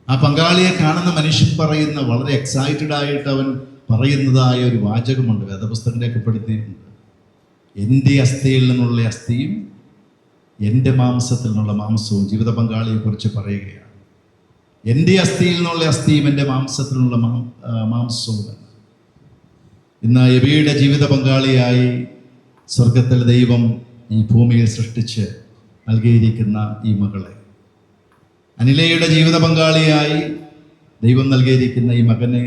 ആ പങ്കാളിയെ കാണുന്ന മനുഷ്യൻ പറയുന്ന വളരെ എക്സൈറ്റഡ് ആയിട്ട് അവൻ പറയുന്നതായ ഒരു വാചകമുണ്ട്, വേദപുസ്തകം രേഖപ്പെടുത്തിയിട്ടുണ്ട്. എൻ്റെ അസ്ഥിയിൽ നിന്നുള്ള അസ്ഥിയും എൻ്റെ മാംസത്തിൽ നിന്നുള്ള മാംസവും. ജീവിത പങ്കാളിയെക്കുറിച്ച് പറയുകയാണ്. എൻ്റെ അസ്ഥിയിൽ നിന്നുള്ള അസ്ഥിയും എൻ്റെ മാംസത്തിൽ നിന്നുള്ള മാംസവും. ഇന്ന് എബിയുടെ ജീവിത പങ്കാളിയായി സ്വർഗത്തിൽ ദൈവം ഈ ഭൂമിയിൽ സൃഷ്ടിച്ച് നൽകിയിരിക്കുന്ന ഈ മകളെ, അനിലയുടെ ജീവിത പങ്കാളിയായി ദൈവം നൽകിയിരിക്കുന്ന ഈ മകനെ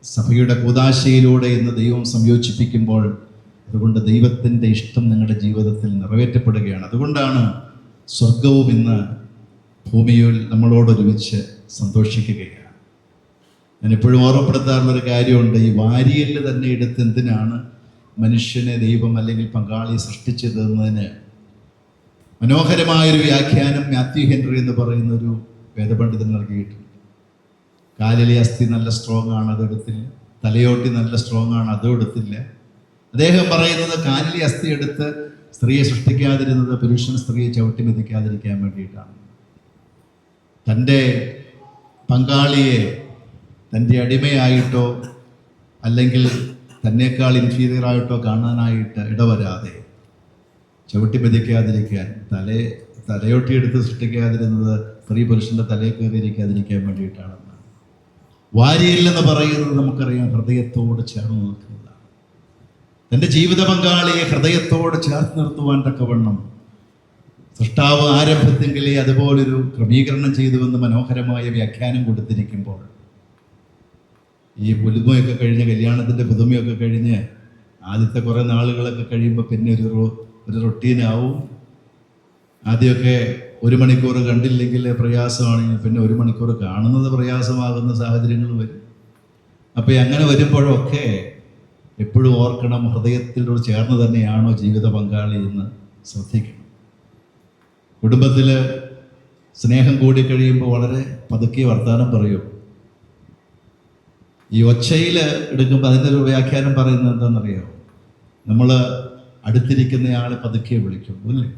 സഭയുടെ കൂദാശയിലൂടെ ഇന്ന് ദൈവം സംയോജിപ്പിക്കുമ്പോൾ, അതുകൊണ്ട് ദൈവത്തിൻ്റെ ഇഷ്ടം നിങ്ങളുടെ ജീവിതത്തിൽ നിറവേറ്റപ്പെടുകയാണ്. അതുകൊണ്ടാണ് സ്വർഗവും ഇന്ന് ഭൂമിയിൽ നമ്മളോടൊരുമിച്ച് സന്തോഷിക്കുകയാണ്. ഞാൻ എപ്പോഴും ഓർമ്മപ്പെടുത്താറുള്ളൊരു കാര്യമുണ്ട്, ഈ വാരിയല് തന്നെ എടുത്ത് എന്തിനാണ് മനുഷ്യനെ ദൈവം അല്ലെങ്കിൽ പങ്കാളിയെ സൃഷ്ടിച്ചതെന്നതിന് മനോഹരമായൊരു വ്യാഖ്യാനം മാത്യു ഹെൻറി എന്ന് പറയുന്ന ഒരു വേദപണ്ഡിതൻ നൽകിയിട്ടുണ്ട്. കാലിലെ അസ്ഥി നല്ല സ്ട്രോങ് ആണ്, അതെടുത്തില്ല. തലയോട്ടി നല്ല സ്ട്രോങ് ആണ്, അതും എടുത്തില്ല. അദ്ദേഹം പറയുന്നത് കാലിലെ അസ്ഥി എടുത്ത് സ്ത്രീയെ സൃഷ്ടിക്കാതിരുന്നത് പുരുഷൻ സ്ത്രീയെ ചവിട്ടി മെതിക്കാതിരിക്കാൻ വേണ്ടിയിട്ടാണ്. തൻ്റെ പങ്കാളിയെ തൻ്റെ അടിമയായിട്ടോ അല്ലെങ്കിൽ തന്നേക്കാൾ ഇൻഫീരിയറായിട്ടോ കാണാനായിട്ട് ഇടവരാതെ ചവിട്ടി മെതിക്കാതിരിക്കാൻ, തലയൊട്ടിയെടുത്ത് സൃഷ്ടിക്കാതിരുന്നത് സ്ത്രീ പുരുഷൻ്റെ തലയിൽ കയറിയിരിക്കാതിരിക്കാൻ വേണ്ടിയിട്ടാണെന്ന്. വാരിയല്ലെന്ന് പറയുന്നത് നമുക്കറിയാം ഹൃദയത്തോട് ചേർന്ന് നിൽക്കുന്നതാണ്. തൻ്റെ ജീവിത പങ്കാളിയെ ഹൃദയത്തോട് ചേർത്ത് നിർത്തുവാൻ തക്കവണ്ണം സൃഷ്ടാവ് ആരംഭത്തെങ്കിലേ അതുപോലൊരു ക്രമീകരണം ചെയ്തുവെന്ന് മനോഹരമായ വ്യാഖ്യാനം കൊടുത്തിരിക്കുമ്പോൾ, ഈ പുതുമയൊക്കെ കഴിഞ്ഞ് കല്യാണത്തിൻ്റെ പുതുമയൊക്കെ കഴിഞ്ഞ് ആദ്യത്തെ കുറേ നാളുകളൊക്കെ കഴിയുമ്പോൾ പിന്നെ ഒരു റൊട്ടീനാവും. ആദ്യമൊക്കെ 1 മണിക്കൂർ കണ്ടില്ലെങ്കിൽ പ്രയാസമാണെങ്കിൽ പിന്നെ 1 മണിക്കൂർ കാണുന്നത് പ്രയാസമാകുന്ന സാഹചര്യങ്ങൾ വരും. അപ്പോൾ അങ്ങനെ വരുമ്പോഴൊക്കെ എപ്പോഴും ഓർക്കണം, ഹൃദയത്തിനോട് ചേർന്ന് തന്നെയാണോ ജീവിത പങ്കാളി എന്ന് ശ്രദ്ധിക്കണം. കുടുംബത്തിൽ സ്നേഹം കൂടിക്കഴിയുമ്പോൾ വളരെ പതുക്കെ വർത്തമാനം പറയും. ഈ ഒച്ചയിൽ എടുക്കുമ്പോൾ അതിൻ്റെ ഒരു വ്യാഖ്യാനം പറയുന്നത് എന്താണെന്നറിയോ? നമ്മൾ അടുത്തിരിക്കുന്നയാളെ പതുക്കെ വിളിക്കും അല്ലേ?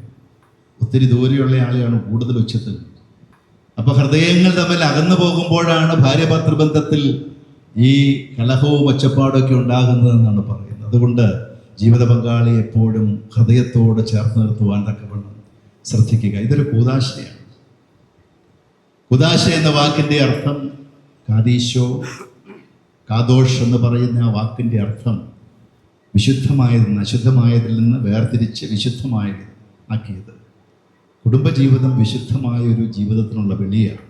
ഒത്തിരി ദൂരെയുള്ള ആളെയാണ് കൂടുതൽ ഉച്ചത്തിൽ. അപ്പോൾ ഹൃദയങ്ങൾ തമ്മിൽ അകന്നു പോകുമ്പോഴാണ് ഭാര്യ-ഭർതൃബന്ധത്തിൽ ഈ കലഹവും ഒച്ചപ്പാടും ഒക്കെ ഉണ്ടാകുന്നതെന്നാണ് പറയുന്നത്. അതുകൊണ്ട് ജീവിത പങ്കാളി എപ്പോഴും ഹൃദയത്തോട് ചേർത്ത് നിർത്തുവാൻ തക്കവണ്ണം ശ്രദ്ധിക്കുക. ഇതൊരു കൂദാശയാണ്. കൂദാശ എന്ന വാക്കിൻ്റെ അർത്ഥം കാദീശോ, കാദോഷ് എന്ന് പറയുന്ന ആ വാക്കിൻ്റെ അർത്ഥം വിശുദ്ധമായതിൽ നിന്ന്, അശുദ്ധമായതിൽ നിന്ന് വേർതിരിച്ച് വിശുദ്ധമായത് ആക്കിയത്. കുടുംബജീവിതം വിശുദ്ധമായ ഒരു ജീവിതത്തിനുള്ള വെളിയാണ്.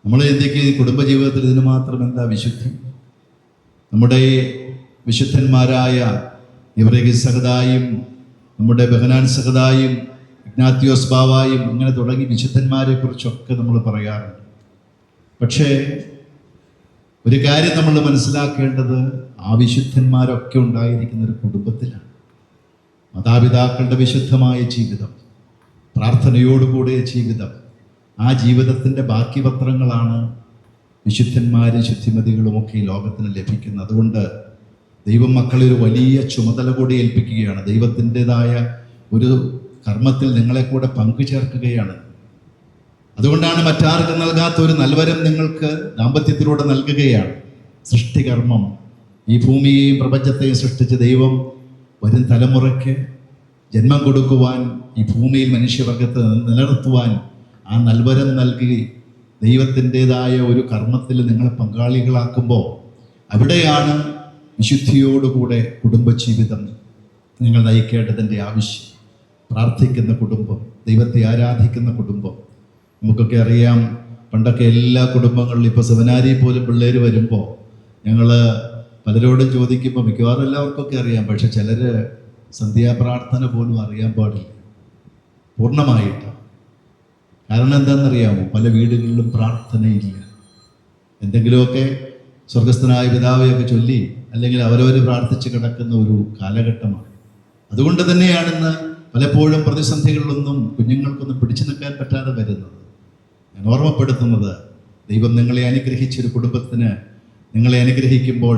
നമ്മൾ ചിന്തിക്കുക കുടുംബജീവിതത്തിൽ ഇതിന് മാത്രം എന്താ വിശുദ്ധി? നമ്മുടെ വിശുദ്ധന്മാരായ ഇബ്രാഹിം സഹദായും നമ്മുടെ ബഹനാൻ സഹദായും ഇഗ്നാത്യോസ് ബാവായും അങ്ങനെ തുടങ്ങി വിശുദ്ധന്മാരെ കുറിച്ചൊക്കെ നമ്മൾ പറയാറുണ്ട്. പക്ഷേ ഒരു കാര്യം നമ്മൾ മനസ്സിലാക്കേണ്ടത്, ആ വിശുദ്ധന്മാരൊക്കെ ഉണ്ടായിരിക്കുന്ന ഒരു കുടുംബത്തിലാണ്. മാതാപിതാക്കളുടെ വിശുദ്ധമായ ജീവിതം, പ്രാർത്ഥനയോടുകൂടിയ ജീവിതം, ആ ജീവിതത്തിൻ്റെ ബാക്കി പത്രങ്ങളാണ് വിശുദ്ധന്മാരും ശുദ്ധിമതികളുമൊക്കെ ഈ ലോകത്തിന് ലഭിക്കുന്നത്. അതുകൊണ്ട് ദൈവം മക്കളെ ഒരു വലിയ ചുമതല കൂടി ഏൽപ്പിക്കുകയാണ്. ദൈവത്തിൻ്റെതായ ഒരു കർമ്മത്തിൽ നിങ്ങളെ കൂടെ പങ്കുചേർക്കുകയാണ്. അതുകൊണ്ടാണ് മറ്റാർക്കും നൽകാത്ത ഒരു നൽവരം നിങ്ങൾക്ക് ദാമ്പത്യത്തിലൂടെ നൽകുകയാണ്. സൃഷ്ടികർമ്മം, ഈ ഭൂമിയെയും പ്രപഞ്ചത്തെയും സൃഷ്ടിച്ച ദൈവം വരും തലമുറയ്ക്ക് ജന്മം കൊടുക്കുവാൻ, ഈ ഭൂമിയിൽ മനുഷ്യവർഗത്തെ നിലനിർത്തുവാൻ ആ നൽവരം നൽകി ദൈവത്തിൻ്റെതായ ഒരു കർമ്മത്തിൽ നിങ്ങളെ പങ്കാളികളാക്കുമ്പോൾ അവിടെയാണ് വിശുദ്ധിയോടുകൂടെ കുടുംബജീവിതം നിങ്ങൾ നയിക്കേണ്ടതിൻ്റെ ആവശ്യം. പ്രാർത്ഥിക്കുന്ന കുടുംബം, ദൈവത്തെ ആരാധിക്കുന്ന കുടുംബം. നമുക്കൊക്കെ അറിയാം, പണ്ടൊക്കെ എല്ലാ കുടുംബങ്ങളിലും, ഇപ്പോൾ സെമിനാരി പോലും പിള്ളേർ വരുമ്പോൾ ഞങ്ങൾ പലരോടും ചോദിക്കുമ്പോൾ മിക്കവാറും എല്ലാവർക്കൊക്കെ അറിയാം. പക്ഷെ ചിലർ സന്ധ്യാപ്രാർത്ഥന പോലും അറിയാൻ പാടില്ല പൂർണ്ണമായിട്ട്. കാരണം എന്താണെന്നറിയാമോ? പല വീടുകളിലും പ്രാർത്ഥനയില്ല. എന്തെങ്കിലുമൊക്കെ സ്വർഗസ്ഥനായ പിതാവെയൊക്കെ ചൊല്ലി അല്ലെങ്കിൽ അവരവർ പ്രാർത്ഥിച്ച് കിടക്കുന്ന ഒരു കാലഘട്ടമാണ്. അതുകൊണ്ട് തന്നെയാണിന്ന് പലപ്പോഴും പ്രതിസന്ധികളിലൊന്നും കുഞ്ഞുങ്ങൾക്കൊന്നും പിടിച്ചു നിൽക്കാൻ പറ്റാതെ വരുന്നത്. ഞാൻ ഓർമ്മപ്പെടുത്തുന്നത്, ദൈവം നിങ്ങളെ അനുഗ്രഹിച്ചൊരു കുടുംബത്തിന് നിങ്ങളെ അനുഗ്രഹിക്കുമ്പോൾ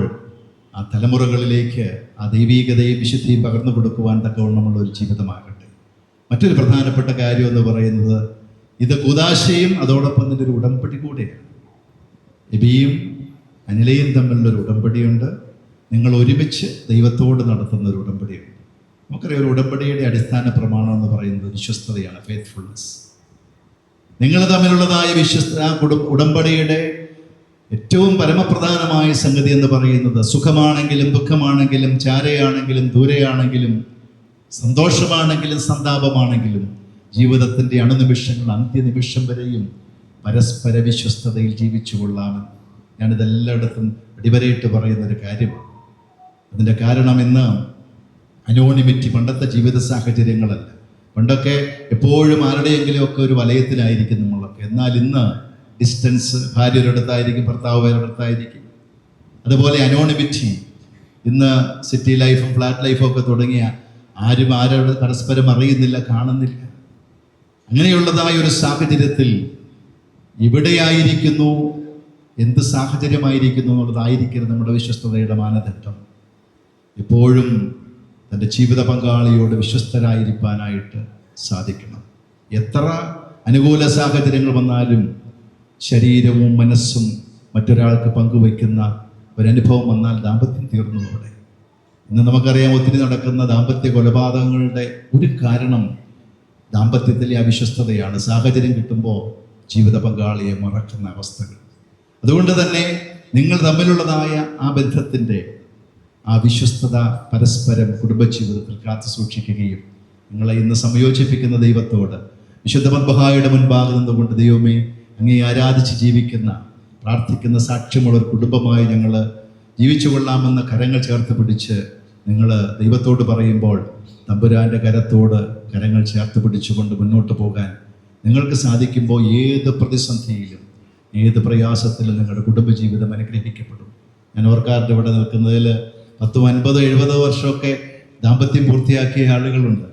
ആ തലമുറകളിലേക്ക് ആ ദൈവീകതയും വിശുദ്ധിയും പകർന്നു കൊടുക്കുവാൻ തക്കവണ്ണമുള്ള ഒരു ജീവിതമാകട്ടെ. മറ്റൊരു പ്രധാനപ്പെട്ട കാര്യം എന്ന് പറയുന്നത്, ഇത് കൂദാശയും അതോടൊപ്പം തന്നെ ഒരു ഉടമ്പടി കൂടെയാണ്. എബിയും അനിലയും തമ്മിലുള്ളൊരു ഉടമ്പടിയുണ്ട്. നിങ്ങൾ ഒരുമിച്ച് ദൈവത്തോട് നടത്തുന്ന ഒരു ഉടമ്പടിയുണ്ട്. നമുക്കറിയാം, ഒരു ഉടമ്പടിയുടെ അടിസ്ഥാന പ്രമാണം എന്ന് പറയുന്നത് വിശ്വസ്തതയാണ്, ഫെയ്ത്ത്ഫുൾനെസ്. നിങ്ങൾ തമ്മിലുള്ളതായ ഉടമ്പടിയുടെ ഏറ്റവും പരമപ്രധാനമായ സംഗതി എന്ന് പറയുന്നത് സുഖമാണെങ്കിലും ദുഃഖമാണെങ്കിലും ചാരയാണെങ്കിലും ദൂരെയാണെങ്കിലും സന്തോഷമാണെങ്കിലും സന്താപമാണെങ്കിലും ജീവിതത്തിൻ്റെ അണുനിമിഷങ്ങൾ അന്ത്യനിമിഷം വരെയും പരസ്പര വിശ്വസ്തതയിൽ ജീവിച്ചു കൊള്ളാമെന്ന് ഞാനിതെല്ലായിടത്തും അടിവരയിട്ട് പറയുന്നൊരു കാര്യമാണ്. അതിൻ്റെ കാരണം ഇന്ന് അനോണിമിറ്റി, പണ്ടത്തെ ജീവിത സാഹചര്യങ്ങളല്ല. പണ്ടൊക്കെ എപ്പോഴും ആരുടെയെങ്കിലുമൊക്കെ ഒരു വലയത്തിലായിരിക്കും നമ്മളൊക്കെ. എന്നാൽ ഇന്ന് ഡിസ്റ്റൻസ്, ഭാര്യ ഒരിടത്തായിരിക്കും, ഭർത്താവ് വേറൊരിടത്തായിരിക്കും. അതുപോലെ അനോണിമിറ്റി, ഇന്ന് സിറ്റി ലൈഫും ഫ്ലാറ്റ് ലൈഫും ഒക്കെ തുടങ്ങിയ ആരും ആരോട് പരസ്പരം അറിയുന്നില്ല, കാണുന്നില്ല. അങ്ങനെയുള്ളതായ ഒരു സാഹചര്യത്തിൽ എവിടെയായിരിക്കുന്നു, എന്ത് സാഹചര്യമായിരിക്കുന്നു എന്നുള്ളതായിരിക്കരുത് നമ്മുടെ വിശ്വസ്തതയുടെ മാനദണ്ഡം. എപ്പോഴും തൻ്റെ ജീവിത പങ്കാളിയോട് വിശ്വസ്തരായിരിക്കാനായിട്ട് സാധിക്കണം. എത്ര അനുകൂല സാഹചര്യങ്ങൾ വന്നാലും ശരീരവും മനസ്സും മറ്റൊരാൾക്ക് പങ്കുവയ്ക്കുന്ന ഒരനുഭവം വന്നാൽ ദാമ്പത്യം തീർന്നു അവിടെ. ഇന്ന് നമുക്കറിയാം, ഒത്തിരി നടക്കുന്ന ദാമ്പത്യ കൊലപാതകങ്ങളുടെ ഒരു കാരണം ദാമ്പത്യത്തിലെ അവിശ്വസ്തതയാണ്. സാഹചര്യം കിട്ടുമ്പോൾ ജീവിത പങ്കാളിയെ മറക്കുന്ന അവസ്ഥകൾ. അതുകൊണ്ട് തന്നെ നിങ്ങൾ തമ്മിലുള്ളതായ ആ ബന്ധത്തിൻ്റെ ആ വിശ്വസ്തത പരസ്പരം കുടുംബജീവിതത്തിൽ കാത്തു സൂക്ഷിക്കുകയും നിങ്ങളെ ഇന്ന് സംയോജിപ്പിക്കുന്ന ദൈവത്തോട് വിശുദ്ധ മദ്ബഹായുടെ മുൻപാകെ നിന്നുകൊണ്ട് ദൈവമേ അങ്ങേ ആരാധിച്ച് ജീവിക്കുന്ന, പ്രാർത്ഥിക്കുന്ന സാക്ഷ്യമുള്ള ഒരു കുടുംബമായി ഞങ്ങൾ ജീവിച്ചു കൊള്ളാമെന്ന കരങ്ങൾ ചേർത്ത് പിടിച്ച് നിങ്ങൾ ദൈവത്തോട് പറയുമ്പോൾ തമ്പുരാൻ്റെ കരത്തോട് കരങ്ങൾ ചേർത്ത് പിടിച്ചുകൊണ്ട് മുന്നോട്ട് പോകാൻ നിങ്ങൾക്ക് സാധിക്കുമ്പോൾ ഏത് പ്രതിസന്ധിയിലും ഏത് പ്രയാസത്തിലും നിങ്ങളുടെ കുടുംബജീവിതം അനുഗ്രഹിക്കപ്പെടും. ഞാൻ ഓർക്കാറുണ്ട്, ഇവിടെ നിൽക്കുന്നതിൽ 10, 50, 70 വർഷമൊക്കെ ദാമ്പത്യം പൂർത്തിയാക്കിയ ആളുകളുണ്ട്.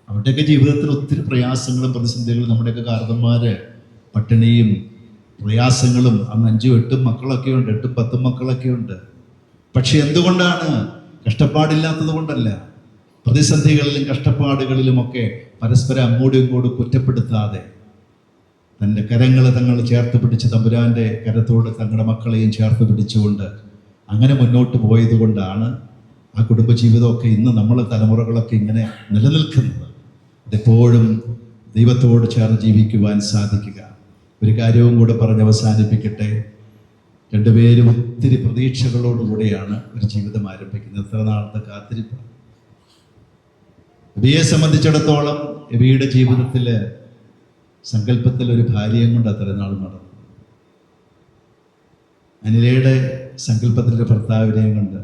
അവരുടെയൊക്കെ ജീവിതത്തിൽ ഒത്തിരി പ്രയാസങ്ങളും പ്രതിസന്ധികളും, നമ്മുടെയൊക്കെ കാർന്നന്മാർ പട്ടിണിയും പ്രയാസങ്ങളും, അന്ന് 5, 8 മക്കളൊക്കെ ഉണ്ട്, 8, 10 മക്കളൊക്കെ ഉണ്ട്. പക്ഷെ എന്തുകൊണ്ടാണ്? കഷ്ടപ്പാടില്ലാത്തത് കൊണ്ടല്ല. പ്രതിസന്ധികളിലും കഷ്ടപ്പാടുകളിലുമൊക്കെ പരസ്പരം അങ്ങോട്ടും ഇങ്ങോട്ടും കുറ്റപ്പെടുത്താതെ തൻ്റെ കരങ്ങൾ തങ്ങൾ ചേർത്ത് പിടിച്ച് തമ്പുരാൻ്റെ കരത്തോട് തങ്ങളുടെ മക്കളെയും ചേർത്ത് പിടിച്ചുകൊണ്ട് അങ്ങനെ മുന്നോട്ട് പോയത് കൊണ്ടാണ് ആ കുടുംബജീവിതമൊക്കെ ഇന്ന് നമ്മൾ തലമുറകളൊക്കെ ഇങ്ങനെ നിലനിൽക്കുന്നത്. അതെപ്പോഴും ദൈവത്തോട് ചേർന്ന് ജീവിക്കുവാൻ സാധിക്കുക. ഒരു കാര്യവും കൂടെ പറഞ്ഞ് അവസാനിപ്പിക്കട്ടെ. രണ്ടുപേരും ഒത്തിരി പ്രതീക്ഷകളോടുകൂടിയാണ് ഒരു ജീവിതം ആരംഭിക്കുന്നത്. എത്ര നാളത്തെ കാത്തിരിപ്പ്. എബിയെ സംബന്ധിച്ചിടത്തോളം എബിയുടെ ജീവിതത്തിൽ സങ്കല്പത്തിൽ ഒരു ഭാര്യയും കൊണ്ട് അത്ര നാൾ നടന്നു. അനിലയുടെ സങ്കല്പത്തിലൊരു ഭർത്താവിനെയും കൊണ്ട്.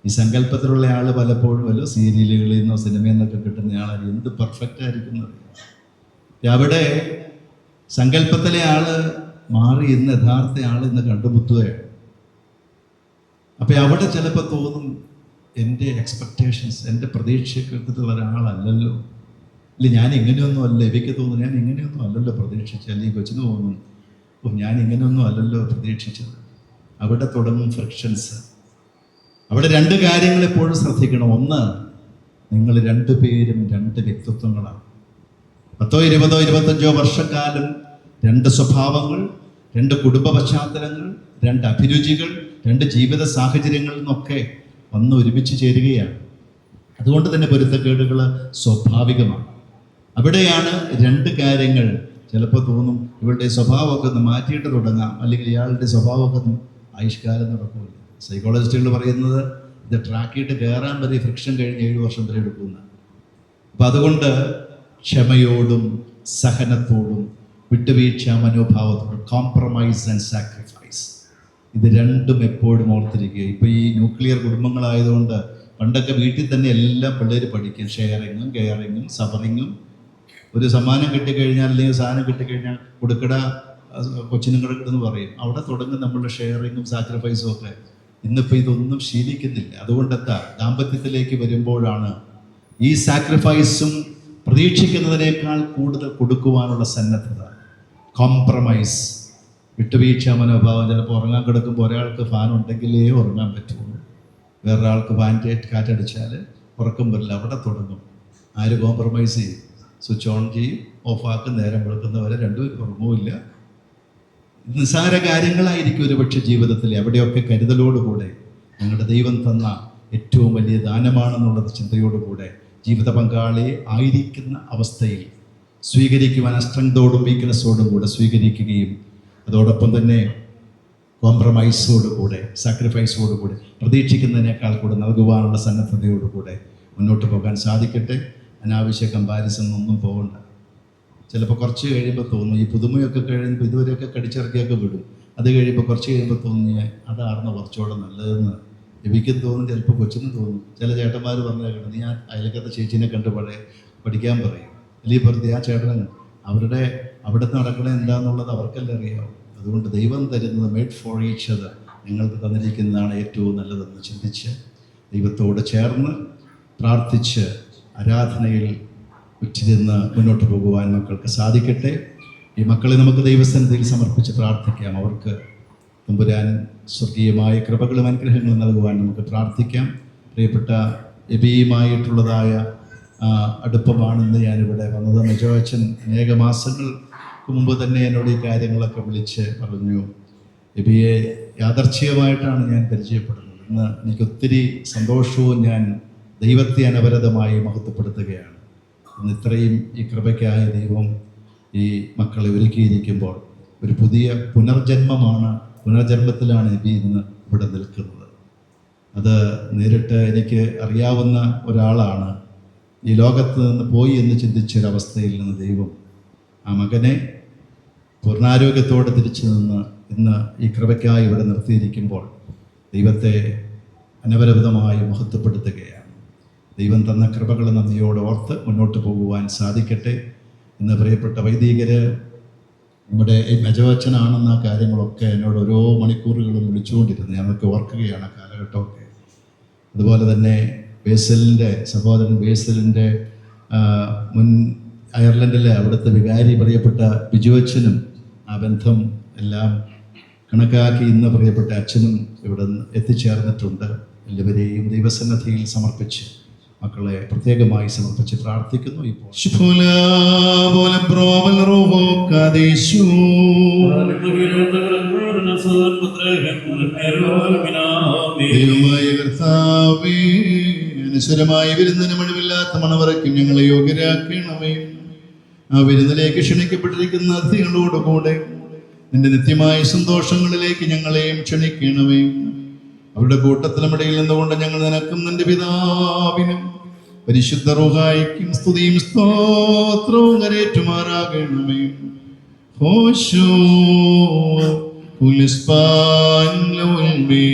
ഈ സങ്കല്പത്തിലുള്ള ആൾ പലപ്പോഴും വല്ല സീരിയലുകളിൽ നിന്നോ സിനിമയിൽ നിന്നൊക്കെ കിട്ടുന്ന ആളാണ്. എന്ത് പെർഫെക്റ്റ് ആയിരിക്കുന്നത്. അവിടെ സങ്കല്പത്തിലെ ആള് മാറി ഇന്ന് യഥാർത്ഥ ആൾ ഇന്ന് കണ്ടുമുട്ടുകയാണ്. അപ്പം അവിടെ ചിലപ്പോൾ തോന്നും, എൻ്റെ എക്സ്പെക്റ്റേഷൻസ്, എൻ്റെ പ്രതീക്ഷയ്ക്കെടുത്തിട്ടുള്ള ഒരാളല്ലല്ലോ, ഇല്ല ഞാൻ ഇങ്ങനെയൊന്നും അല്ല. ഇവയ്ക്ക് തോന്നുന്നു ഞാൻ ഇങ്ങനെയൊന്നും അല്ലല്ലോ പ്രതീക്ഷിച്ചത്. അല്ലെങ്കിൽ കൊച്ചിന് തോന്നും, ഓ ഞാൻ ഇങ്ങനെയൊന്നും അല്ലല്ലോ പ്രതീക്ഷിച്ചത്. അവിടെ തുടങ്ങും ഫ്രിക്ഷൻസ്. അവിടെ 2 കാര്യങ്ങൾ എപ്പോഴും ശ്രദ്ധിക്കണം. ഒന്ന്, നിങ്ങൾ 2 പേരും 2 വ്യക്തിത്വങ്ങളാണ്. 10, 20, 25 വർഷക്കാലം 2 സ്വഭാവങ്ങൾ, 2 കുടുംബ പശ്ചാത്തലങ്ങൾ, 2 അഭിരുചികൾ, 2 ജീവിത സാഹചര്യങ്ങളിൽ നിന്നൊക്കെ വന്ന് ഒരുമിച്ച് ചേരുകയാണ്. അതുകൊണ്ട് തന്നെ പൊരുത്തക്കേടുകൾ സ്വാഭാവികമാണ്. അവിടെയാണ് 2 കാര്യങ്ങൾ. ചിലപ്പോൾ തോന്നും ഇവളുടെ സ്വഭാവമൊക്കെ ഒന്ന് മാറ്റിയിട്ട് തുടങ്ങാം, അല്ലെങ്കിൽ ഇയാളുടെ സ്വഭാവമൊക്കെ ഒന്ന് ആയുഷ്കാലം നടക്കില്ല. സൈക്കോളജിസ്റ്റുകൾ പറയുന്നത് ഇത് ട്രാക്കിയിട്ട് കയറാൻ വരെ ഫ്രിക്ഷൻ കഴിഞ്ഞ് 7 വർഷം വരെ എടുക്കുന്ന. അപ്പം അതുകൊണ്ട് ക്ഷമയോടും സഹനത്തോടും വിട്ടുവീഴ്ച മനോഭാവത്തോടും, കോംപ്രമൈസ് ആൻഡ് സാക്രിഫൈസ്, ഇത് 2ഉം എപ്പോഴും ഓർത്തിരിക്കുക. ഇപ്പോൾ ഈ ന്യൂക്ലിയർ കുടുംബങ്ങളായതുകൊണ്ട് പണ്ടൊക്കെ വീട്ടിൽ തന്നെ എല്ലാം പിള്ളേർ പഠിക്കും. ഷെയറിങ്ങും കെയറിങ്ങും സഫറിങ്ങും. ഒരു സമ്മാനം കിട്ടിക്കഴിഞ്ഞാൽ അല്ലെങ്കിൽ സാധനം കിട്ടിക്കഴിഞ്ഞാൽ കൊടുക്കട കൊച്ചിനും കിടക്കെന്ന് പറയും. അവിടെ തുടങ്ങും നമ്മളുടെ ഷെയറിങ്ങും സാക്രിഫൈസും ഒക്കെ. ഇന്നിപ്പോൾ ഇതൊന്നും ശീലിക്കുന്നില്ല. അതുകൊണ്ടെന്താ, ദാമ്പത്യത്തിലേക്ക് വരുമ്പോഴാണ് ഈ സാക്രിഫൈസും പ്രതീക്ഷിക്കുന്നതിനേക്കാൾ കൂടുതൽ കൊടുക്കുവാനുള്ള സന്നദ്ധത, കോംപ്രമൈസ്, വിട്ടുവീഴ്ച മനോഭാവം. ചിലപ്പോൾ ഉറങ്ങാൻ കിടക്കുമ്പോൾ ഒരാൾക്ക് ഫാൻ ഉണ്ടെങ്കിലേ ഉറങ്ങാൻ പറ്റുള്ളൂ. വേറൊരാൾക്ക് ഫാൻ കാറ്റടിച്ചാൽ ഉറക്കം വരില്ല. അവിടെ തുടങ്ങും. ആര് കോംപ്രമൈസ് ചെയ്യും? സ്വിച്ച് ഓൺ ചെയ്യും, ഓഫാക്കും, നേരം വെളുക്കുന്നവരെ രണ്ടുപേരും ഉറങ്ങുമില്ല. നിസ്സാര കാര്യങ്ങളായിരിക്കും ഒരുപക്ഷെ ജീവിതത്തിൽ, എവിടെയൊക്കെ കരുതലോടുകൂടെ ഞങ്ങളുടെ ദൈവം തന്ന ഏറ്റവും വലിയ ദാനമാണെന്നുള്ള ചിന്തയോടുകൂടെ ജീവിത പങ്കാളി ആയിരിക്കുന്ന അവസ്ഥയിൽ സ്വീകരിക്കുവാൻ സ്ട്രെങ്തോടും വീക്ക്നെസ്സോടും കൂടെ സ്വീകരിക്കുകയും അതോടൊപ്പം തന്നെ കോംപ്രമൈസോടുകൂടെ, സാക്രിഫൈസോടുകൂടെ, പ്രതീക്ഷിക്കുന്നതിനേക്കാൾ കൂടെ നൽകുവാനുള്ള സന്നദ്ധതയോടുകൂടെ മുന്നോട്ട് പോകാൻ സാധിക്കട്ടെ. അനാവശ്യ കമ്പാരിസൺ ഒന്നും പോകണ്ട. ചിലപ്പോൾ കുറച്ച് കഴിയുമ്പോൾ തോന്നും, ഈ പുതുമയൊക്കെ കഴിയുമ്പോൾ ഇതുവരെയൊക്കെ കടിച്ചിറക്കിയൊക്കെ വിടും, അത് കഴിയുമ്പോൾ കുറച്ച് കഴിയുമ്പോൾ തോന്നി അതാർന്ന് കുറച്ചുകൂടെ നല്ലതെന്ന് എനിക്കും തോന്നും, ചിലപ്പോൾ കൊച്ചിനും തോന്നും. ചില ചേട്ടന്മാർ പറഞ്ഞാൽ കേട്ടോ, നീ ആ അയലക്കത്തെ ചേച്ചീനെ കണ്ട് പഠിക്കാൻ പറയും, അല്ലെങ്കിൽ വെറുതെ ആ ചേട്ടനെ അവരുടെ അവിടുത്തെ നടക്കണേ എന്താണെന്നുള്ളത് അവർക്കല്ലേ അറിയാവും. അതുകൊണ്ട് ദൈവം തരുന്നത് മെയ്ഡ് ഫോർ ഈച്ച് അതർ, നിങ്ങൾക്ക് തന്നിരിക്കുന്നതാണ് ഏറ്റവും നല്ലതെന്ന് ചിന്തിച്ച് ദൈവത്തോട് ചേർന്ന് പ്രാർത്ഥിച്ച് ആരാധനയിൽ ഉറ്റിരുന്ന് മുന്നോട്ട് പോകുവാൻ മക്കൾക്ക് സാധിക്കട്ടെ. ഈ മക്കളെ നമുക്ക് ദൈവസന്നിധിയിൽ സമർപ്പിച്ച് പ്രാർത്ഥിക്കാം. അവർക്ക് തമ്പുരാൻ സ്വർഗീയമായ കൃപകളും അനുഗ്രഹങ്ങളും നൽകുവാൻ നമുക്ക് പ്രാർത്ഥിക്കാം. പ്രിയപ്പെട്ട എബിയുമായിട്ടുള്ളതായ അടുപ്പമാണെന്ന് ഞാനിവിടെ വന്നത്. മെജോ അച്ഛൻ അനേക മാസങ്ങൾക്ക് മുമ്പ് തന്നെ എന്നോട് ഈ കാര്യങ്ങളൊക്കെ വിളിച്ച് പറഞ്ഞു. എബിയെ യാദർച്ഛികമായിട്ടാണ് ഞാൻ പരിചയപ്പെടുന്നത്. ഇന്ന് എനിക്കൊത്തിരി സന്തോഷവും ഞാൻ ദൈവത്തെ അനവരതമായി മഹത്വപ്പെടുത്തുകയാണ്. ഇന്ന് ഇത്രയും ഈ കൃപയ്ക്കായ ദൈവം ഈ മക്കളെ ഒരുക്കിയിരിക്കുമ്പോൾ ഒരു പുതിയ പുനർജന്മത്തിലാണ് എബി ഇന്ന് ഇവിടെ നിൽക്കുന്നത്. അത് നേരിട്ട് എനിക്ക് അറിയാവുന്ന ഒരാളാണ്. ഈ ലോകത്ത് നിന്ന് പോയി എന്ന് ചിന്തിച്ചൊരവസ്ഥയിൽ നിന്ന് ദൈവം ആ മകനെ പൂർണ്ണാരോഗ്യത്തോടെ തിരിച്ചു നിന്ന് ഇന്ന് ഈ കൃപയ്ക്കായി ഇവിടെ നിർത്തിയിരിക്കുമ്പോൾ ദൈവത്തെ അനവരതമായി മഹത്വപ്പെടുത്തുകയാണ്. ദൈവം തന്ന കൃപകൾ നന്ദിയോടെ ഓർത്ത് മുന്നോട്ട് പോകുവാൻ സാധിക്കട്ടെ. ഇന്ന് പ്രിയപ്പെട്ട വൈദികര് നമ്മുടെ ഈ മെജവച്ചനാണെന്ന കാര്യങ്ങളൊക്കെ എന്നോട് ഓരോ മണിക്കൂറുകളും വിളിച്ചുകൊണ്ടിരുന്നു. ഞങ്ങൾക്ക് ഓർക്കുകയാണ് കാലഘട്ടമൊക്കെ. അതുപോലെ തന്നെ സഹോദരൻ ബേസലിൻ്റെ മുൻ അയർലൻഡിലെ അവിടുത്തെ വികാരി പ്രിയപ്പെട്ട ബിജുവച്ചനും ആ ബന്ധം എല്ലാം കണക്കാക്കി ഇന്ന് പ്രിയപ്പെട്ട അച്ഛനും ഇവിടെ എത്തിച്ചേർന്നിട്ടുണ്ട്. എല്ലാവരെയും ദൈവസന്നിധിയിൽ സമർപ്പിച്ച് മക്കളെ പ്രത്യേകമായി സമർപ്പിച്ച് പ്രാർത്ഥിക്കുന്നു. ഇപ്പോൾ അനശ്വരമായ വിരുന്നിന് മഴവില്ലാത്ത മണവറയ്ക്കും ഞങ്ങളെ യോഗ്യരാക്കണമേ. ആ വിരുന്നിലേക്ക് ക്ഷണിക്കപ്പെട്ടിരിക്കുന്ന അതിഥികളോടുകൂടെ നിന്റെ നിത്യമായ സന്തോഷങ്ങളിലേക്ക് ഞങ്ങളെയും ക്ഷണിക്കണമേ. അവരുടെ കൂട്ടത്തിലും ഇടയിൽ നിന്നുകൊണ്ട് ഞങ്ങൾ നിനക്കും നിന്റെ പിതാവിനും പരിശുദ്ധ റൂഹായിക്കും സ്തുതിയും സ്തോത്രവും കരേറ്റുമാറാകണമേ. ഹോശോ കുലിസ്പാൻ ലൗൽമേ.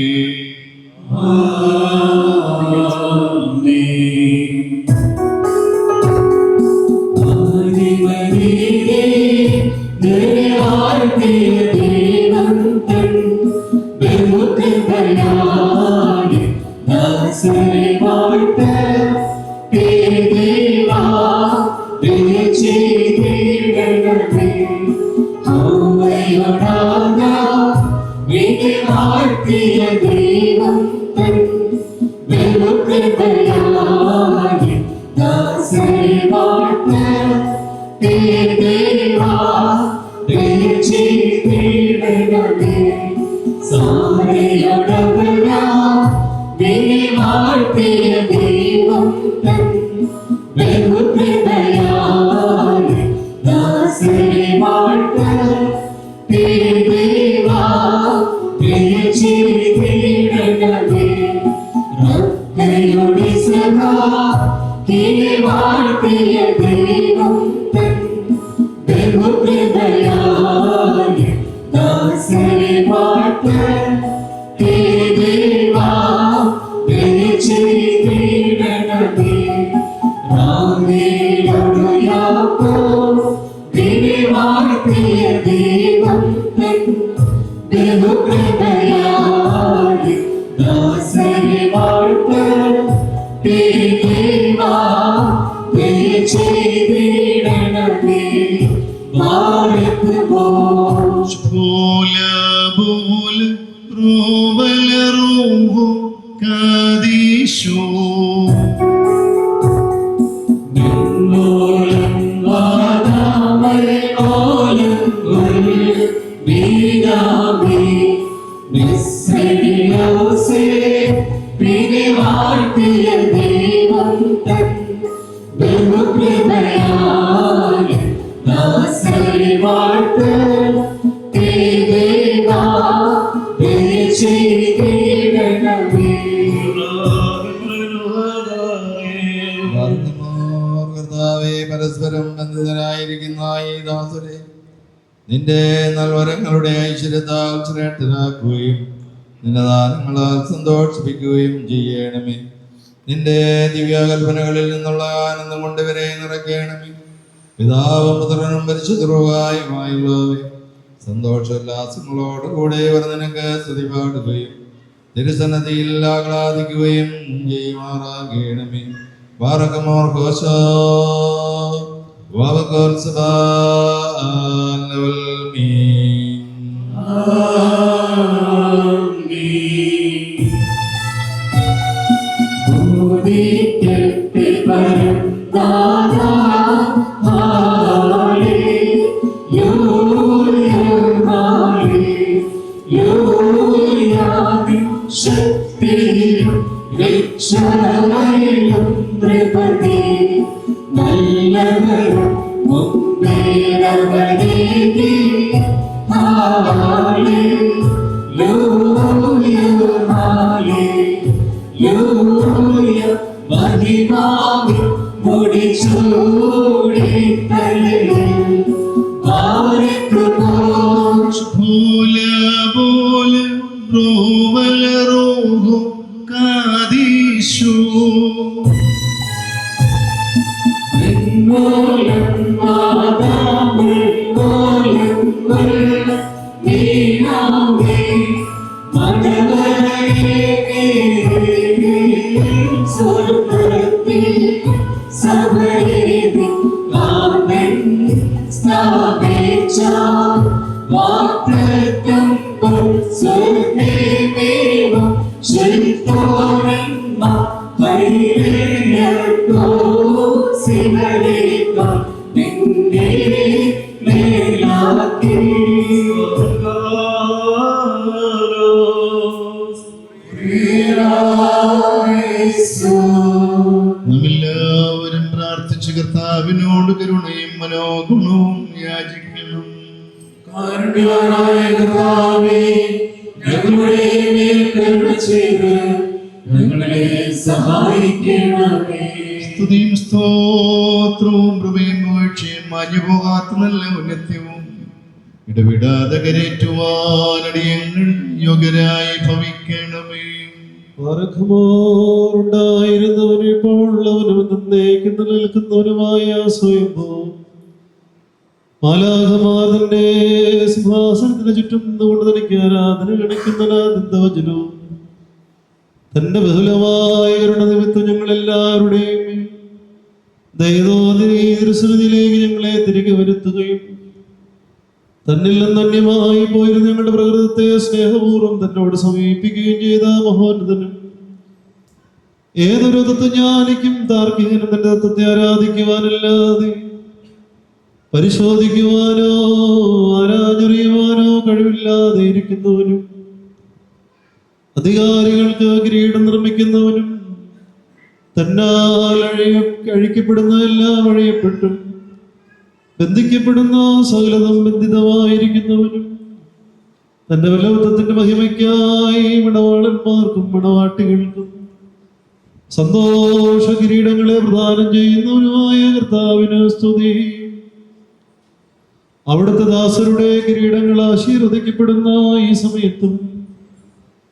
വാഴ്ത്തിയ ദൈവം തൻ ബഹുകൃപയാൽ ദാസരെ വാഴ്ത്തണം ദേവാ ദയചെയ്തിടണമേ. കർത്താവേ, പരസ്പരം ബന്ധിതരായിരിക്കുന്ന ഈ ദാസരെ നിന്റെ നൽവരങ്ങളുടെ ഐശ്വര്യത്താൽ ശ്രേഷ്ഠരാക്കുകയും നിന്റെ ദാനങ്ങളാൽ സന്തോഷിപ്പിക്കുകയും ചെയ്യണമേ. നിന്റെ ദിവ്യകൽപ്പനകളിൽ നിന്നുള്ള ആനന്ദം കൊണ്ട് ഇവരെ നിറയ്ക്കണമേ. പിതാവും പുത്രനും പരിശുദ്ധരുമായുള്ളവേ, സന്തോഷോല്ലാസങ്ങളോടുകൂടെ ഇവർ നിനക്ക് സ്തുതി പാടുകയും തിരുസന്നതിയിൽ ആഹ്ലാദിക്കുകയും ചെയ്യുമാറാകണമേ. ബാറകമോർ ഘോഷോ ശക്തിയും രക്ഷണമയിലും നൃപതി നല്ലവരും മുമ്പേറവനീതി മഹിമാവി മുടിച്ചൂടി തലയിൽ നാമെല്ലാവരും പ്രാർത്ഥിച്ച് കർത്താവിനോട് കരുണയും മനോഗുണവും യാചിക്കണം. കാരുണ്യവാനായ കർത്താവേ, ഞങ്ങളുടെ മേൽ കരുണ ചെയ്ത് ഞങ്ങളെ സഹായിക്കണമേ. സ്തുതിയും സ്തോത്രവും കൃപയും വീഴ്ചയും മാഞ്ഞുപോകാത്ത നല്ല ഉന്നത്യവും ഇടവിടാതെ കരേറ്റുവാനടിയങ്ങൾ യോഗ്യരായി ഭവിക്കണമേ. ഉണ്ടായിരുന്നവനും ഇപ്പോൾ ഉള്ളവനും എന്നേക്കും നിലനിൽക്കുന്നവനുമായ സ്വയംഭൂ മാലാഖമാതന്റെ സിംഹാസനത്തിന് ചുറ്റും നിന്നുകൊണ്ട് തനിക്ക് ആരാധന കാണിക്കുന്നവചനവും തന്റെ ബഹുലമായ കരുണ നിമിത്തം ഞങ്ങളെല്ലാവരുടെയും ദൈവോദിലേക്ക് ഞങ്ങളെ തിരികെ വരുത്തുകയും തന്നിൽ നിന്ന് അന്യമായി പോയിരുന്ന ഞങ്ങളുടെ പ്രകൃതത്തെ സ്നേഹപൂർവ്വം തന്നോട് സമീപിക്കുകയും ചെയ്ത മഹോന്നതനും ഏതൊരു തത്വജ്ഞാനിക്കും താർക്കികനും തന്റെ തത്വത്തെ ആരാധിക്കുവാനല്ലാതെ പരിശോധിക്കുവാനോ ആരാധറിയുവാനോ കഴിവില്ലാതെ ഇരിക്കുന്നവനും അധികാരികൾക്ക് കിരീടം നിർമ്മിക്കുന്നവനും തന്നാൽ അഴിക്കപ്പെടുന്നതെല്ലാം അഴിയപ്പെട്ടും ബന്ധിക്കപ്പെടുന്ന സകലതും ബന്ധിതമായിരിക്കുന്നവനും തന്റെ ബലവത്വത്തിന്റെ മഹിമയ്ക്കായി മണവാളന്മാർക്കും മണവാട്ടികൾക്കും സന്തോഷ കിരീടങ്ങളെ പ്രദാനം ചെയ്യുന്നവനുമായ കർത്താവിന് സ്തുതി. അവിടുത്തെ ദാസരുടെ കിരീടങ്ങൾ ആശീർവദിക്കപ്പെടുന്ന ഈ സമയത്തും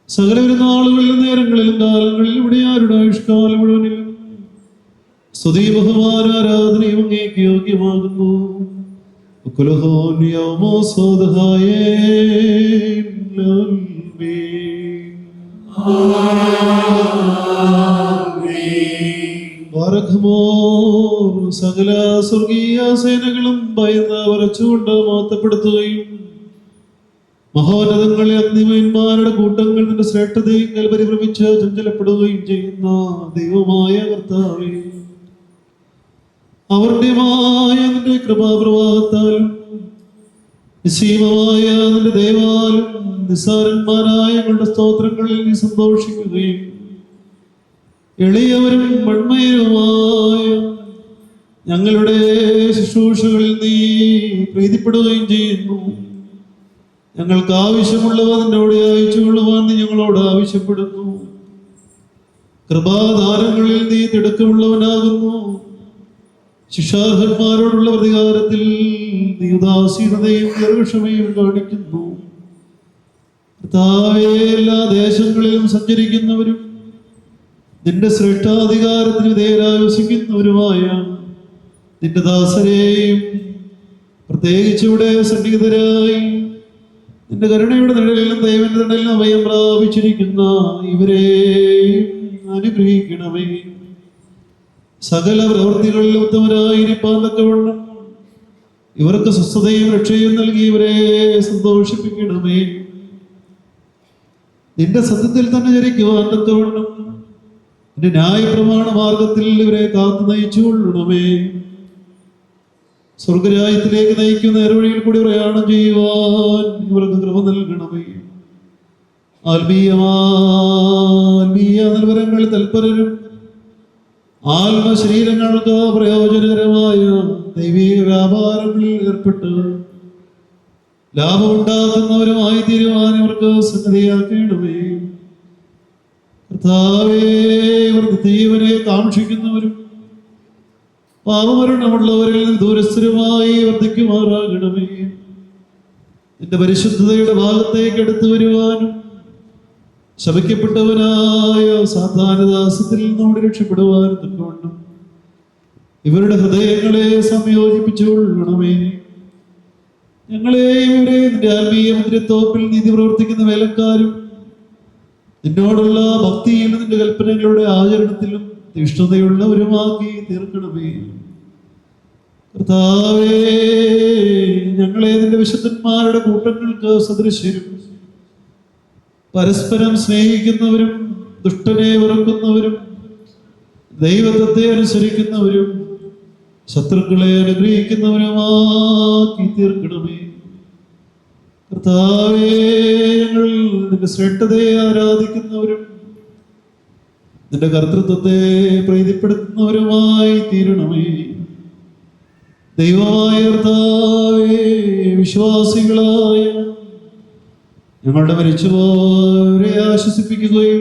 സകല പെരുന്നാളുകളിലും നേരങ്ങളിലും കാലങ്ങളിലും ഇവിടെ ആരുടെ ആയുഷ്കാലം മുഴുവനിലും സ്തുതി ബഹുമാന ആരാധനയും അങ്ങേക്ക് യോഗ്യമാകുന്നു. സകല സ്വർഗീയ സേനകളും ഭയന്ന് വരച്ചുകൊണ്ട് മഹത്വപ്പെടുത്തുകയും മഹോന്നതങ്ങളിൽ അഗ്നിമയന്മാരുടെ കൂട്ടങ്ങൾ നിന്റെ ശ്രേഷ്ഠതയിൽ പരിഭ്രമിച്ച് ചഞ്ചലപ്പെടുകയും ചെയ്യുന്ന ദൈവമായ കർത്താവേ, അവർണ്യമായ നിന്റെ കൃപാപ്രവാഹത്താലും നിസ്സീമമായ നിന്റെ ദൈവാലും നിസ്സാരന്മാരായ ഞങ്ങളുടെ സ്തോത്രങ്ങളിൽ നീ സന്തോഷിക്കുകയും എളിയവരും മൺമയരുമായ ഞങ്ങളുടെ ശുശ്രൂഷകളിൽ നീ പ്രീതിപ്പെടുകയും ചെയ്യുന്നു. ഞങ്ങൾക്ക് ആവശ്യമുള്ളവ നിന്നോട് അയച്ചുകൊള്ളുവാൻ നീ ഞങ്ങളോട് ആവശ്യപ്പെടുന്നു. കൃപാധാരങ്ങളിൽ നീ തിടുക്കമുള്ളവനാകുന്നു. ശിക്ഷാർഹന്മാരോടുള്ള പ്രതികാരത്തിൽ നീ ഉദാസീനതയും ദീർഘക്ഷമയും കാണിക്കുന്നു. കർത്താവേ, എല്ലാ ദേശങ്ങളിലും സഞ്ചരിക്കുന്നവരും നിന്റെ ശ്രേഷ്ഠാധികാരത്തിന് വിധേയരാവസിക്കുന്നവരുമായ നിന്റെ ദാസരെയും പ്രത്യേകിച്ച് ഇവിടെ സന്നിഹിതരായി നിന്റെ കരുണയുടെ നിഴലിലും ദൈവന്റെ നിഴലിലും അഭയം പ്രാപിച്ചിരിക്കുന്ന ഇവരെയും അനുഗ്രഹിക്കണമേ. സകല പ്രവൃത്തികളിലും ഉത്തമരായിരിക്കാൻ തക്കവണ്ണം ഇവർക്ക് സ്വസ്ഥതയും രക്ഷയും നൽകി ഇവരെ സന്തോഷിപ്പിക്കണമേ. നിന്റെ സത്യത്തിൽ തന്നെ ചരിക്കുവാൻ തക്കവണ്ണം നിന്റെ ന്യായപ്രമാണ മാർഗത്തിൽ ഇവരെ കാത്തു നയിച്ചുകൊള്ളണമേ. സ്വർഗരാജ്യത്തിലേക്ക് നയിക്കുന്ന നേർവഴിയിൽ കൂടി പ്രയാണം ചെയ്യുവാൻ ഇവർക്ക് കൃപ നൽകണമേ. ആത്മീയ നിർവരങ്ങളിൽ തൽപരരും ആത്മശരീരങ്ങൾക്ക് പ്രയോജനകരമായ ദൈവീക വ്യാപാരങ്ങളിൽ ഏർപ്പെട്ട് ലാഭമുണ്ടാക്കുന്നവരുമായി തീരുവാൻ ഇവർക്ക് സംഗതിയാക്കണമേ. കർത്താവേ, ഇവർക്ക് ജീവനെ കാക്ഷിക്കുന്നവരും പാപമരണമുള്ളവരിൽ നിന്ന് ദൂരസ്ഥരുമായി വർദ്ധിക്കുമാറാകണമേ. നിന്റെ പരിശുദ്ധതയുടെ ഭാഗത്തേക്ക് എടുത്തു വരുവാനും ശപിക്കപ്പെട്ടവനായ സാധാരണദാസത്തിൽ നിന്നോട് രക്ഷപ്പെടുവാനും തക്കവണ്ണം ഇവരുടെ ഹൃദയങ്ങളെ സംയോജിപ്പിച്ചുകൊള്ളണമേ. ഞങ്ങളെയും ഇവരെ നിന്റെ ആത്മീയ മുദ്രത്തോപ്പിൽ നീതി പ്രവർത്തിക്കുന്ന വേലക്കാരും നിന്നോടുള്ള ഭക്തിയിലും നിന്റെ കൽപ്പനകളുടെ ആചരണത്തിലും തീഷ്ണതയുള്ളവരുമാക്കി തീർക്കണമേ. കർത്താവേ, ഞങ്ങളെ നിന്റെ വിശുദ്ധന്മാരുടെ കൂട്ടങ്ങൾക്ക് സദൃശ്യരും പരസ്പരം സ്നേഹിക്കുന്നവരും ദുഷ്ടനെ വെറുക്കുന്നവരും ദൈവത്തെ അനുസരിക്കുന്നവരും ശത്രുക്കളെ അനുഗ്രഹിക്കുന്നവരുമാക്കി തീർക്കണമേ. കർത്താവേ, ഞങ്ങൾ നിന്റെ ശ്രേഷ്ഠതയെ ആരാധിക്കുന്നവരും നിന്റെ കർത്തൃത്വത്തെ പ്രീതിപ്പെടുത്തുന്നവരുമായി തീരണമേ. ദൈവമായ കർത്താവേ, വിശ്വാസികളായ ഞങ്ങളുടെ മരിച്ചുപോയവരെ ആശ്വസിപ്പിക്കുകയും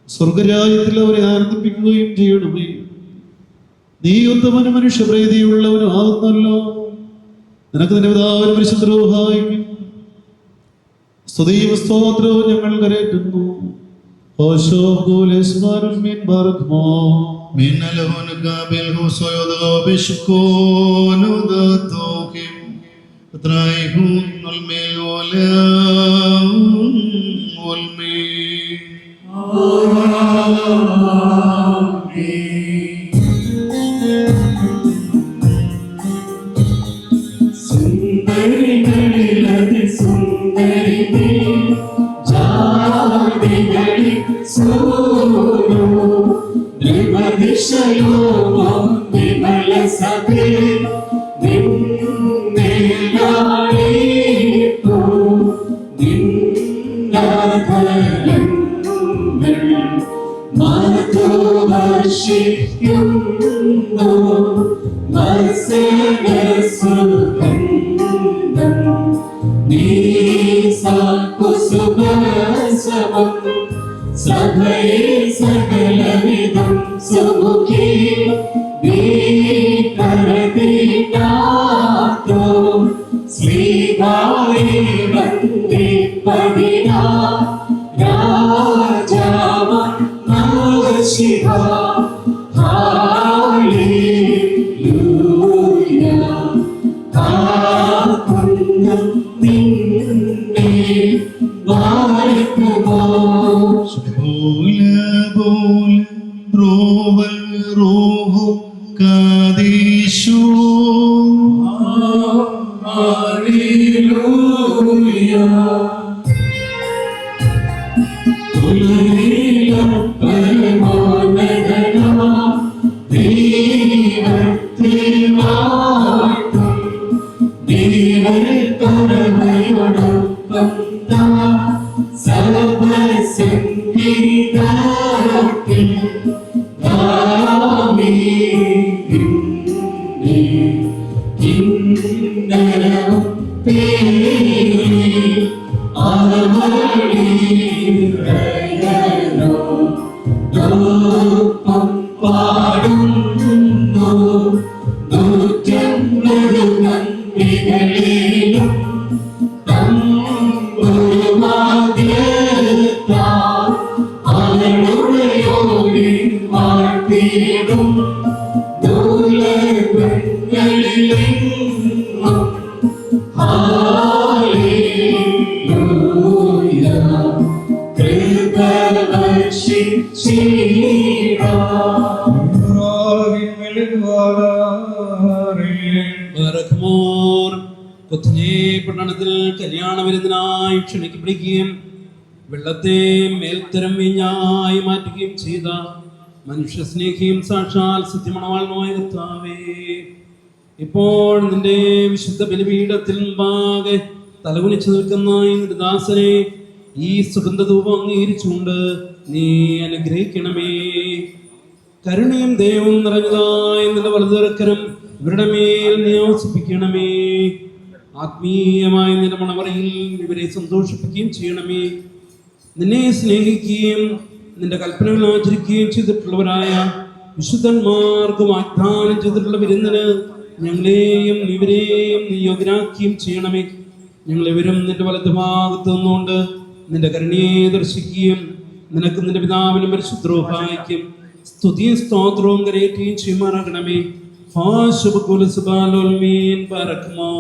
സ്വർഗരാജ്യത്തിൽ അവരെ ആനന്ദിപ്പിക്കുകയും ചെയ്യണമേ. നീ ഉത്തമനും മനുഷ്യപ്രീതിയുള്ളവനും ആകുന്നല്ലോ. നിനക്ക് നിന്റെ പിതാവിനും പരിശുദ്ധ റൂഹായിക്കും സ്തുതിയും സ്തോത്രവും ഞങ്ങൾ കരേറ്റുന്നു. സുന്ദരികളിലതി സുന്ദരി നീ, ജാതികളിൽ സൂനു ദ്രുമദിശയോമം വിമല സഭേ നിന്നേലാളിപ്പൂ നിന്നധരങ്ങൾ മധുവർഷിക്കുന്നു വത്സലസുഗന്ധം നീ സാകുസുഭസവം സഭയെ സകലവിധം സുമുഖി നീ കരതിനാത്തോ ശ്രീവായി വന്ദിപ്പതിനാ രാജാവം നവശിവ ഹല്ലേലൂയ കാക്കുന്നു നിന്നെ വാഴ്ത്തുമോ സർവസംഗീതത്തിൽ അവളിരയനോ ദോപ്പം പാടുന്നു നൂറ്റമ്പത് നന്ദികളിലും തമ്പുരുവാദ്യത്താൽ അവളുടെ യോഗ്യൻ വാഴ്ത്തിയിടും ദുർലഭങ്ങളിലെങ്ങും ഹല്ലേലൂയ ബറഖ്മോർ കൊത്തിനെ പട്ടണത്തിൽ കല്യാണ വിരുന്നിനായി ക്ഷണിക്കപ്പെടുകയും വെള്ളത്തെ മേൽത്തരം വീഞ്ഞായി മാറ്റുകയും ചെയ്ത മനുഷ്യസ്നേഹിയും സാക്ഷാൽ സത്യമണവാളനുമായ കർത്താവേ, ഇപ്പോൾ നിന്റെ വിശുദ്ധ ബലിപീഠത്തിൽ മുമ്പാകെ തലകുനിച്ചു നിൽക്കുന്ന ഈ ദാസനെ ഈ സുഗന്ധധൂപം അംഗീകരിച്ചുകൊണ്ട് നീ അനുഗ്രഹിക്കണമേ. കരുണയും ദൈവവും നിറഞ്ഞതായ നിന്റെ വലതുകരം ഇവരുടെ മേൽ നിയോസിപ്പിക്കണമേ. ആത്മീയമായ നിന്റെ മണവറയിൽ ഇവരെ സന്തോഷിപ്പിക്കുകയും ചെയ്യണമേ. നിന്നെ സ്നേഹിക്കുകയും നിന്റെ കൽപ്പനകൾ ആചരിക്കുകയും ചെയ്തിട്ടുള്ളവരായ വിശുദ്ധന്മാർക്ക് വാഗ്ദാനം ചെയ്തിട്ടുള്ള വിരുന്നിന് ഞങ്ങളെയും ഇവരെയും നീ യോഗ്യരാക്കുകയും ചെയ്യണമേ. ഞങ്ങളിവരും നിന്റെ വലതുഭാഗത്ത് നിന്നുകൊണ്ട് നിന്റെ കരുണയെ ദർശിക്കുകയും നിനക്ക് നിന്റെ പിതാവിനും പരിശുദ്ധരൂഹായിക്കും സ്തുതിയും സ്തോത്രവും കരയേറ്റുകയും ചെയ്യുമാറാകണമേ. ബറഖ്മോ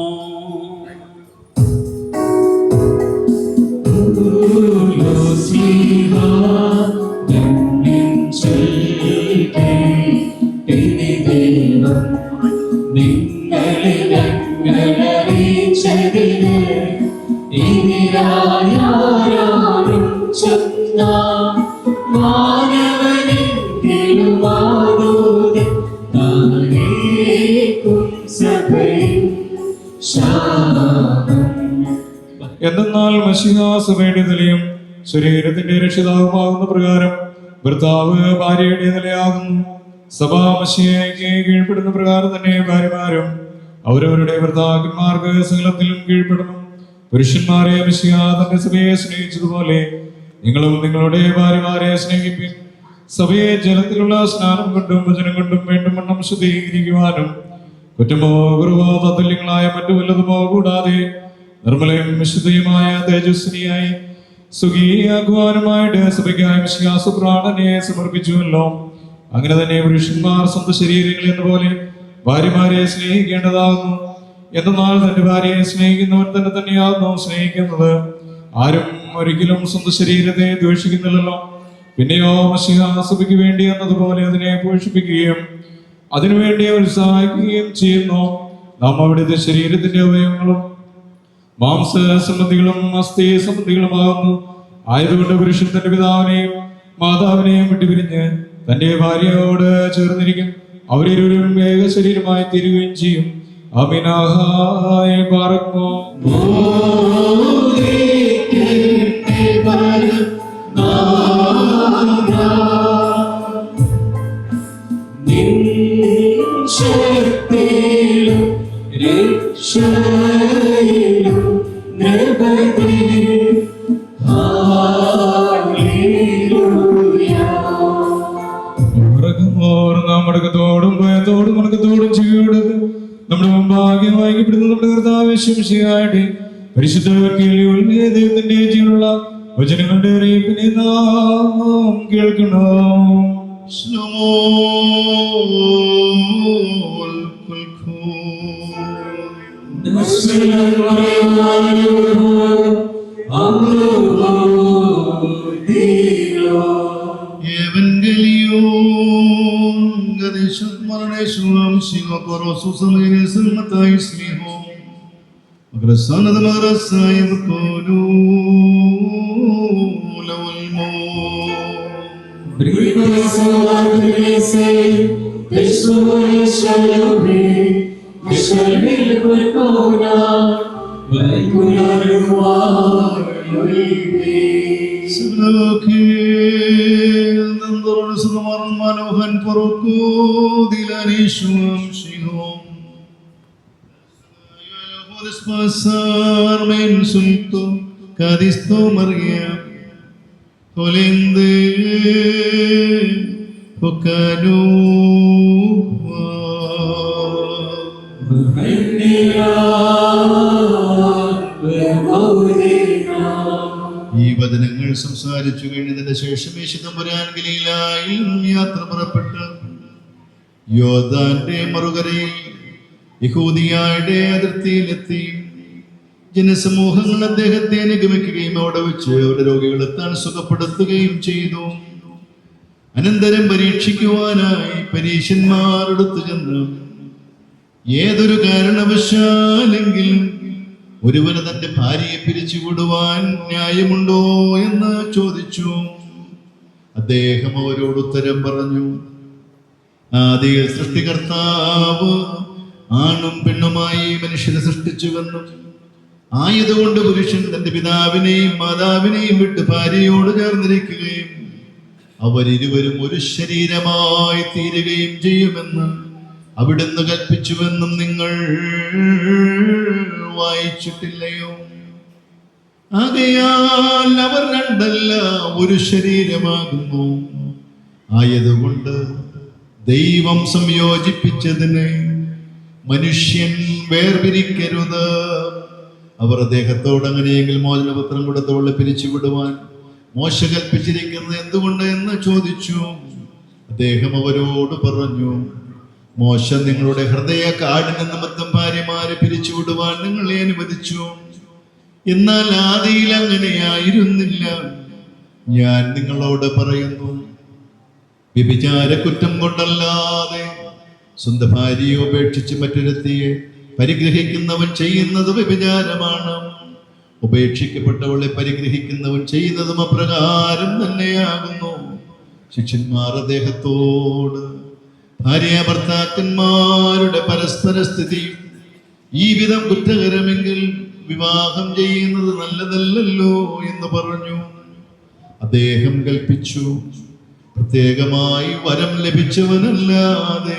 എന്തെന്നാൽ മശിഹാസഭയുടെ നിലയും ശരീരത്തിന്റെ രക്ഷിതാവുമാകുന്ന പ്രകാരം ഭർത്താവ് ഭാര്യയുടെ നിലയാകുന്നു. സഭാ മശിഹയ്ക്ക് കീഴ്പ്പെടുന്ന പ്രകാരം തന്നെ ഭാര്യമാരും അവരവരുടെ ഭർത്താക്കന്മാർക്ക് സകലത്തിലും കീഴ്പ്പെടണം. പുരുഷന്മാരെ മശിഹ തന്റെ സഭയെ സ്നേഹിച്ചതുപോലെ നിങ്ങളും നിങ്ങളുടെ ഭാര്യമാരെ സ്നേഹിപ്പിൻ. സഭയെ ജലത്തിലുള്ള സ്നാനം കൊണ്ടും വചനം കൊണ്ടും വേണ്ടും വണ്ണം ശുദ്ധീകരിക്കുവാനും കുറ്റമോ കുറവോ തത്തുല്യങ്ങളായ മറ്റു വല്ലതുമോ കൂടാതെ നിർമ്മലയും വിശുദ്ധിയുമായ തേജസ്വിനിയായി സുഖീയാക്കുവാനുമായിട്ട് സഭയ്ക്കായി വിശ്വാസപ്രാണനെ സമർപ്പിച്ചുവല്ലോ. അങ്ങനെ തന്നെ പുരുഷന്മാർ സ്വന്തം ശരീരങ്ങൾ എന്നപോലെ ഭാര്യമാരെ സ്നേഹിക്കേണ്ടതാകുന്നു. എന്നാൽ തന്റെ ഭാര്യയെ സ്നേഹിക്കുന്നവൻ തന്നെ തന്നെയാകുന്നു സ്നേഹിക്കുന്നത്. ആരും ഒരിക്കലും സ്വന്തം ശരീരത്തെ ദ്വേഷിക്കുന്നില്ലല്ലോ. പിന്നെയോ മശിഹ സഭയ്ക്ക് വേണ്ടി എന്നതുപോലെ അതിനെ പോഷിപ്പിക്കുകയും അതിനുവേണ്ടി ഉത്സാഹിക്കുകയും ചെയ്യുന്നു. നാം അവിടുത്തെ ശരീരത്തിന്റെ അവയവങ്ങളും മാംസ സംബന്ധികളും അസ്ഥി സംബന്ധികളുമാകുന്നു. ആയതുകൊണ്ട് പുരുഷൻ തന്റെ പിതാവിനെയും മാതാവിനെയും വിട്ടുപിരിഞ്ഞ് തന്റെ ഭാര്യയോട് ചേർന്നിരിക്കും. അവരിരുവരും ഏക ശരീരമായി തീരുകയും ചെയ്യും. അമിനാഹായ ബറഖ്മോ മടക്കത്തോടും ഭയത്തോടും മടക്കത്തോടും ചെയ്യേണ്ടത് നമ്മുടെ മുമ്പാകെ വായിക്കപ്പെടുന്ന നമ്മുടെ കർത്താവ് ശംശിയായിട്ട് പരിശുദ്ധ ദൈവത്തിന്റെ ജീവനുള്ള വചനങ്ങളുടെ അറിയിപ്പിനെ നാം കേൾക്കണം. pasar mensulto cadisto Maria colinde Hokanu ഈ വചനങ്ങൾ സംസാരിച്ചു കഴിഞ്ഞതിന് ശേഷം യേശു തമ്പുരാൻ ഗലീലായിൽ യാത്ര പുറപ്പെട്ട് യോർദാന്റെ മറുകരയിൽ യഹൂദിയയുടെ അതിർത്തിയിലെത്തി. ജനസമൂഹങ്ങൾ അദ്ദേഹത്തെ അനുഗമിക്കുകയും അവിടെ വെച്ച് അവരുടെ രോഗികളെ താൻ സുഖപ്പെടുത്തുകയും ചെയ്തു. അനന്തരം പരീക്ഷിക്കുവാനായി പരീശന്മാരെടുത്തു ചെന്ന് ഏതൊരു കാരണവശാലെങ്കിലും ഒരുവന് തന്റെ ഭാര്യയെ പിരിച്ചുവിടുവാൻ ന്യായമുണ്ടോ എന്ന് ചോദിച്ചു. അദ്ദേഹം അവരോട് ഉത്തരം പറഞ്ഞു, ആദിയിൽ സൃഷ്ടികർത്താവ് ആണും പെണ്ണുമായി മനുഷ്യനെ സൃഷ്ടിച്ചുവെന്നും ആയതുകൊണ്ട് പുരുഷൻ തന്റെ പിതാവിനെയും മാതാവിനെയും വിട്ട് ഭാര്യയോട് ചേർന്നിരിക്കുകയും അവരിരുവരും ഒരു ശരീരമായി തീരുകയും ചെയ്യുമെന്ന് അവിടുന്ന് കൽപ്പിച്ചുവെന്നും നിങ്ങൾ വായിച്ചിട്ടില്ലയോ? ആകയാൽ അവർ രണ്ടല്ല ഒരു ശരീരമാകുന്നു. ആയതുകൊണ്ട് ദൈവം സംയോജിപ്പിച്ചതിനെ മനുഷ്യൻ വേർപിരിക്കരുത്. അവർ അദ്ദേഹത്തോട് അങ്ങനെയെങ്കിൽ മോചനപത്രം കൊടുത്തവളെ പിരിച്ചുവിടുവാൻ മോശ കൽപ്പിച്ചിരിക്കുന്നത് എന്തുകൊണ്ട് എന്ന് ചോദിച്ചു. അദ്ദേഹം അവരോട് പറഞ്ഞു, മോശ നിങ്ങളുടെ ഹൃദയ കാഠിന്യ നിമിത്തം ഭാര്യമാരെ പിരിച്ചുവിടുവാൻ നിങ്ങളെ അനുവദിച്ചു. എന്നാൽ ആദിയിൽ അങ്ങനെയായിരുന്നില്ല. ഞാൻ നിങ്ങളോട് പറയുന്നു, വ്യഭിചാര കുറ്റം കൊണ്ടല്ലാതെ സ്വന്തം ഭാര്യയെ ഉപേക്ഷിച്ച് മറ്റൊരുത്തിയെ പരിഗ്രഹിക്കുന്നവൻ ചെയ്യുന്നത് വ്യഭിചാരമാണ്. ഉപേക്ഷിക്കപ്പെട്ടവളെ പരിഗ്രഹിക്കുന്നവൻ ചെയ്യുന്നതും അപ്രകാരം തന്നെയാകുന്നു. ശിഷ്യന്മാർ അദ്ദേഹത്തോട്, ഭാര്യ ഭർത്താക്കന്മാരുടെ പരസ്പര സ്ഥിതി ഈ വിധം കുറ്റകരമെങ്കിൽ വിവാഹം ചെയ്യുന്നത് നല്ലതല്ലല്ലോ എന്ന് പറഞ്ഞു. അദ്ദേഹം കൽപ്പിച്ചു, പ്രത്യേകമായി വരം ലഭിച്ചവനല്ലാതെ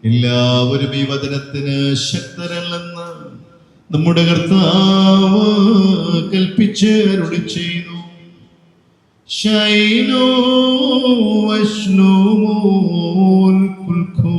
എല്ലാവരും ഈ വചനത്തിന് ശക്തരല്ലെന്ന് നമ്മുടെ കർത്താവ് കൽപ്പിച്ച് അരുളി ചെയ്തു. ശൈനോ വഷ്ണോമോൽ കുൽഖോ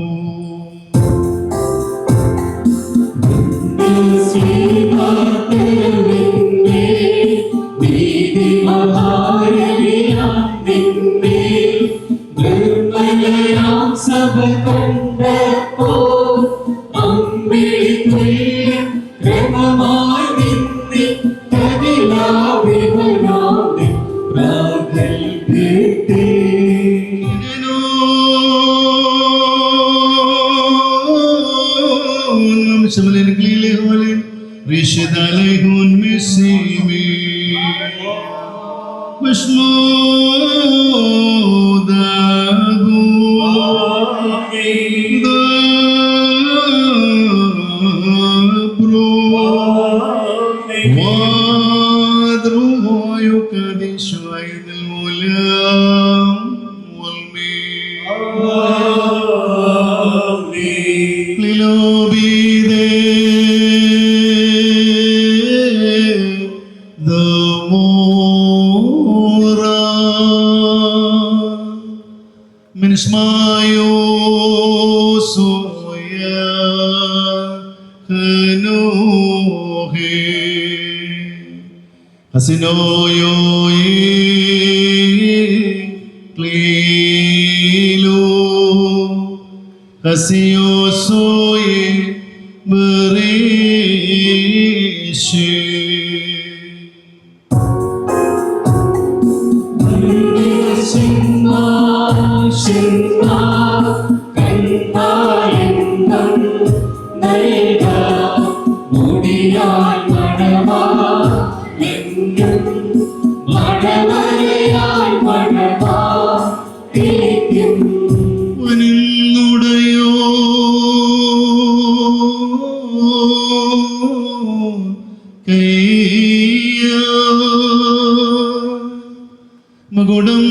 മകുടം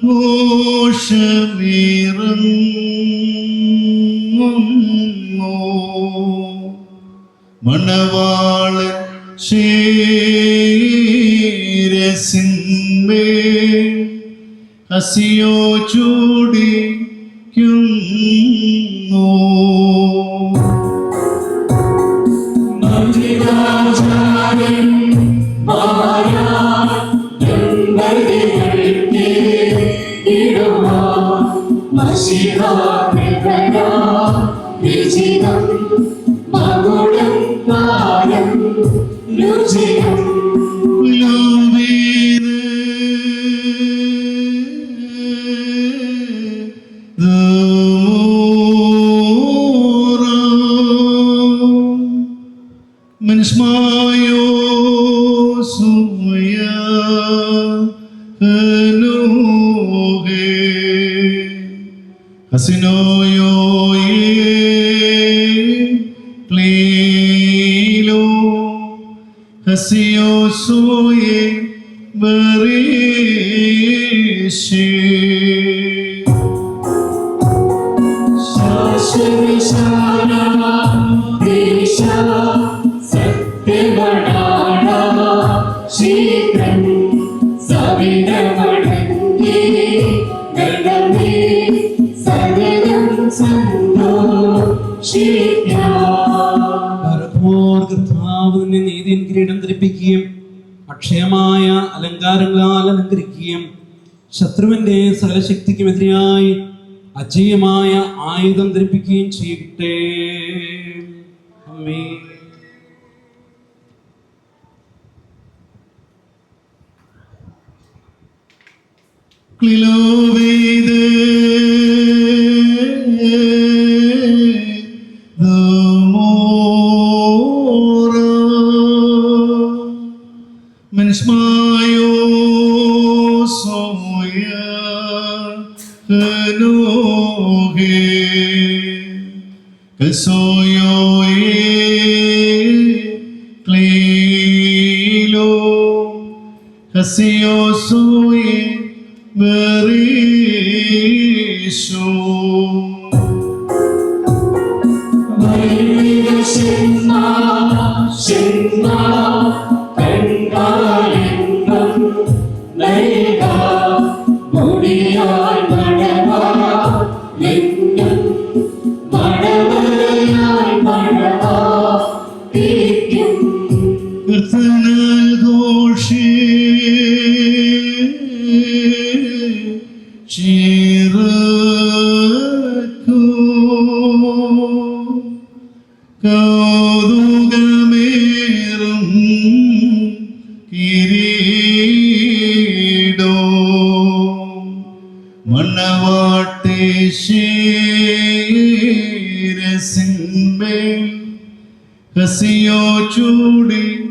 ഘോഷമേറങ്ങുന്നു മണവാളൻ ശിരസിന്മേൽ ഹസിയോ ചൂടിക്കുന്നു. Mensmayo suya hanuge hasinoyo ye klilo hasiyo suye barishi കർത്താവിനെ നീതിயின் കിരീടം ധരിപ്പിക്കുകയും അക്ഷയമായ അലങ്കാരങ്ങളാൽ അലങ്കരിക്കുകയും ശത്രുവിന്റെ സകല ശക്തിക്കുമെതിരായി അജയ്യമായ ആയുധം ധരിപ്പിക്കുകയും ചെയ്യട്ടെ. ആമേൻ. Klilovide Mora Mensmayo Soya Hanuge Kasoyo Klilo Hasiyo Soye Marisho Kırtınal goşi Chiraku Kaudugamerum Kirido Manavate Shirasinmel Hasiyo Chudikkunnu.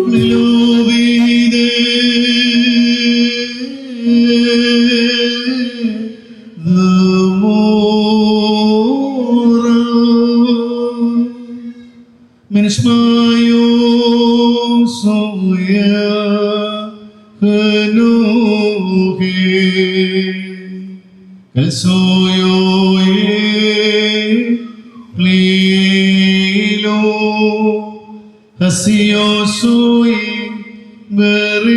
Klilovide Mora Mensmayo Soya Hanuge Kasoyo Klilo Hasiyo Soye Barisho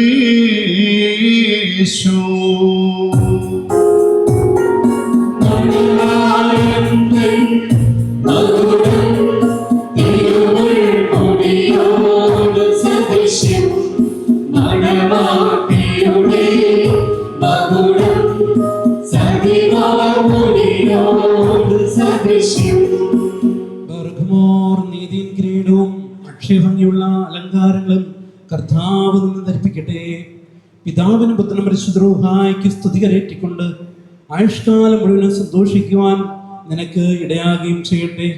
ബർഗ്മോർ നീതിயின் കിരീടവും അക്ഷയഭംഗിയുള്ള അലങ്കാരങ്ങളും കർത്താവ് നിന്ന് ധരിപ്പിക്കട്ടെ. പിതാവിനും പുത്രനും പരിശുദ്ധ റൂഹായ്ക്ക് സ്തുതി കരേറ്റിക്കൊണ്ട് ആയുഷ്കാലം മുഴുവനും സന്തോഷിക്കുവാൻ നിനക്ക് ഇടയാകുകയും ചെയ്യട്ടെ.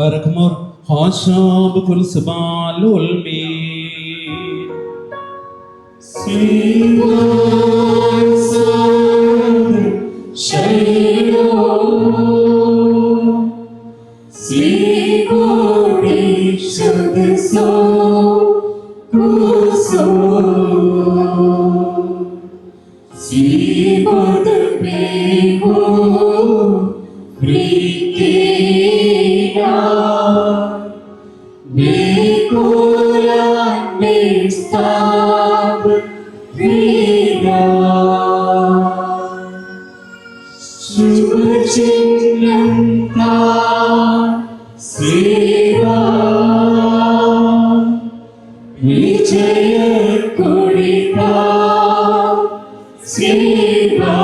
ബർഗ്മോർ ഹോശാബ് കുൽ സുബാലുൽ മീൻ. ശൈലോ ശ്രീകോടീശ്വരസോ കുസോ ശ്രീപദമേഘോ പ്രീതിയാ മേഘോലാൻ മേസ്താബ് പ്രിയാ ശുഭചിഹ്നം താൻ സേവാ വിജയക്കൊടി താൻ സേവാ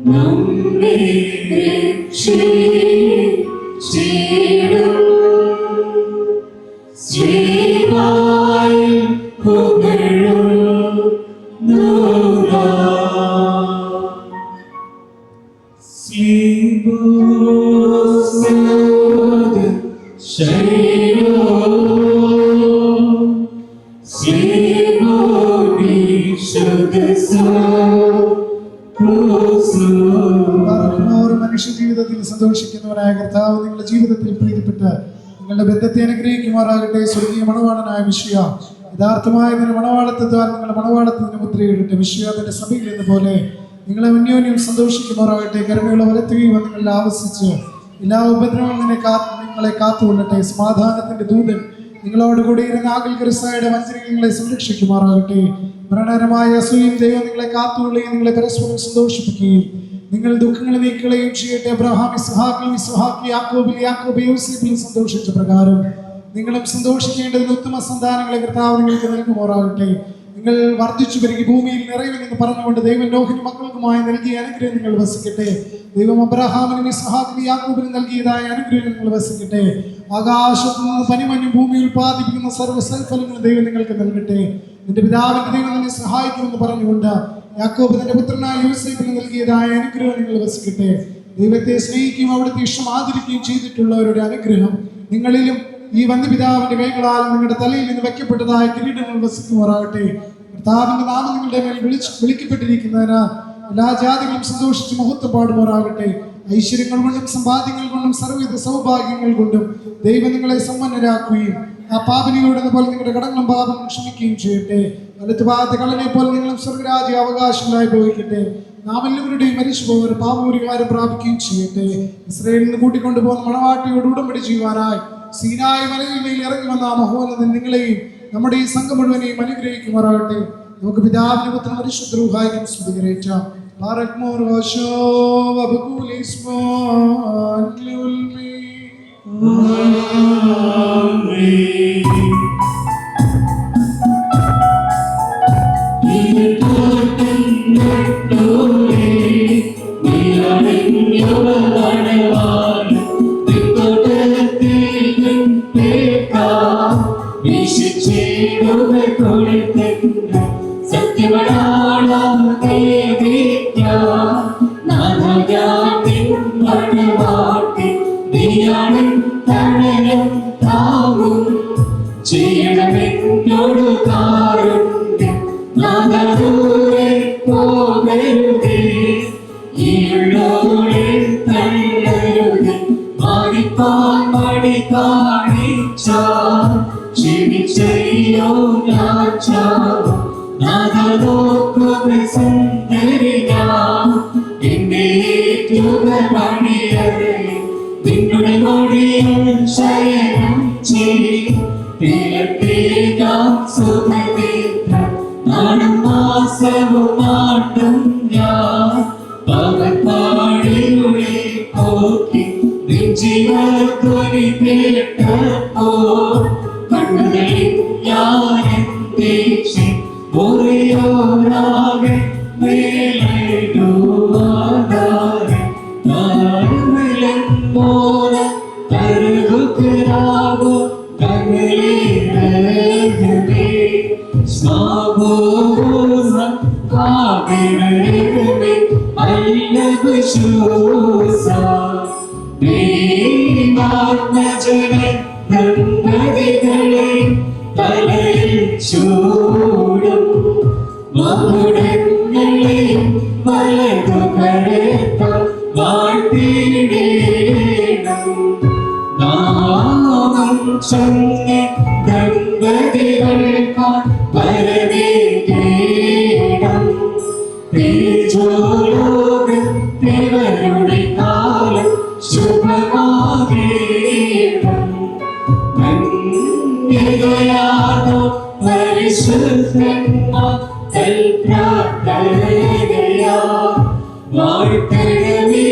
നമ്മെ രക്ഷിച്ചിടും സേവായി പുകഴും നൂറാ ശൈലോ ശ്രീകോടീശ്വരസോ കുസോ മനുഷ്യ ജീവിതത്തിൽ സന്തോഷിക്കുന്നവനായ കർത്താവ് നിങ്ങളുടെ ജീവിതത്തിൽ പ്രീതിപ്പെട്ട് നിങ്ങളുടെ ബന്ധത്തെ അനുഗ്രഹിക്കുമാറാകട്ടെ. സ്വർഗീയ മണവാളനായ വിശ്വ യഥാർത്ഥമായ മണവാളത്വത്താൽ നിങ്ങളുടെ മണവാളത്തിന് മുദ്രയിടട്ടെ. വിശ്വത്തിന്റെ സഭയിൽ എന്ന പോലെ നിങ്ങളെ അന്യോന്യം സന്തോഷിക്കുമാറാകട്ടെ. കരുണയുള്ള വലത്തുകയും നിങ്ങളിൽ ആവസിച്ച് എല്ലാ ഉപദ്രവങ്ങളും നിങ്ങളെ കാത്തുകൊള്ളട്ടെ. സമാധാനത്തിന്റെ ദൂതൻ നിങ്ങളോട് കൂടി ഇരുന്ന ആകൽക്കരസായുടെ വഞ്ചനയിൽ നിങ്ങളെ സംരക്ഷിക്കുമാറാകട്ടെ. മരണകരമായ അസൂയയും ദൈവം നിങ്ങളെ കാത്തുകൊള്ളുകയും നിങ്ങളെ പരസ്പരം സന്തോഷിപ്പിക്കുകയും നിങ്ങൾ ദുഃഖങ്ങൾ നീക്കുകയും ചെയ്യട്ടെ. അബ്രഹാം ഇസ്ഹാക്ക് യാക്കോബ് യോസേഫിൽ സന്തോഷിച്ച പ്രകാരം നിങ്ങളും സന്തോഷിക്കേണ്ടതിന് ഉത്തമ സന്താനങ്ങളെ കർത്താവ് നിങ്ങൾക്ക് നൽകുമാറാകട്ടെ. നിങ്ങൾ വർദ്ധിച്ചു പെരുകി ഭൂമിയിൽ നിറയുമെന്ന് പറഞ്ഞുകൊണ്ട് ദൈവം നോഹിനും മക്കൾക്കുമായി നൽകിയ അനുഗ്രഹം നിങ്ങൾ വസിക്കട്ടെ. ദൈവം അബ്രഹാമിനും ഇസ്ഹാക്കിനും യാക്കോബിനും നൽകിയതായ അനുഗ്രഹം നിങ്ങൾ വസിക്കട്ടെ. ആകാശത്തു നിന്ന് പനിമഞ്ഞും ഭൂമി ഉൽപ്പാദിപ്പിക്കുന്ന സർവ്വസൽഫലങ്ങളും ദൈവം നിങ്ങൾക്ക് നൽകട്ടെ. നിന്റെ പിതാവിന്റെ ദൈവം നിന്നെ സഹായിക്കുമെന്ന് പറഞ്ഞുകൊണ്ട് യാക്കോബ് തന്റെ പുത്രനായ യോസേഫിന് നൽകിയതായ അനുഗ്രഹം നിങ്ങൾ വസിക്കട്ടെ. ദൈവത്തെ സ്നേഹിക്കുകയും അവിടുത്തെ ഇഷ്ടം ആദരിക്കുകയും ചെയ്തിട്ടുള്ളവരുടെ അനുഗ്രഹം നിങ്ങളിലും ഈ വന്ധ്യപിതാവിന്റെ കൈകളാൽ നിങ്ങളുടെ തലയിൽ നിന്ന് വയ്ക്കപ്പെട്ടതായ കിരീടങ്ങൾ വസിക്കുമാറാകട്ടെ. കർത്താവിന്റെ നാമം നിങ്ങളുടെ മേൽ വിളിക്കപ്പെട്ടിരിക്കുന്നതിനാൽ എല്ലാ ജാതികളും സന്തോഷിച്ച് മഹത്വം പാടുമാറാകട്ടെ. ഐശ്വര്യങ്ങൾ കൊണ്ടും സമ്പാദ്യങ്ങൾ കൊണ്ടും സർവ്വവിധ സൗഭാഗ്യങ്ങൾ കൊണ്ടും ദൈവം നിങ്ങളെ സമ്പന്നരാക്കുകയും ആ പാപനിയോടെന്ന പോലെ നിങ്ങളുടെ കടങ്ങളും പാപങ്ങളും ക്ഷമിക്കുകയും ചെയ്യട്ടെ. വലത്ത് ഭാഗത്തെ കള്ളനെ പോലെ നിങ്ങളും സ്വർഗരാജ്യ അവകാശങ്ങളായി ഭവിക്കട്ടെ. നാം എല്ലാവരുടെയും മരിച്ചു പോകർ പാപപരിഹാരം പ്രാപിക്കുകയും ചെയ്യട്ടെ. ഇസ്രായേലിൽ നിന്ന് കൂട്ടിക്കൊണ്ടുപോകുന്ന മണവാട്ടിയോട് ഉടമ്പടി ചെയ്യുവാനായി സീനായി മലയിൽ മേൽ ഇറങ്ങി വന്ന മഹോന്നതൻ നിങ്ങളെയും നമ്മുടെ ഈ സംഘം മുഴുവനെയും അനുഗ്രഹിക്കുമാറാകട്ടെ. നമുക്ക് പിതാവിന്റെ പുത്രനും പരിശുദ്ധ റൂഹായിക്കും സ്തുതി കരേറ്റാം. വലതുകരത്താൽ വാഴ്ത്തിയിടേണം. നാമം ചൊല്ലി ദമ്പതികൾക്കാൽ വരവേറ്റേണം. തേജോലോകത്തിവരുടെ കാലം ശുഭമാകേണം. നന്ദികയാണോ പരിശുദ്ധന്മാർ തൽപ്രാർത്ഥനയാ വാഴ്ത്തണമേ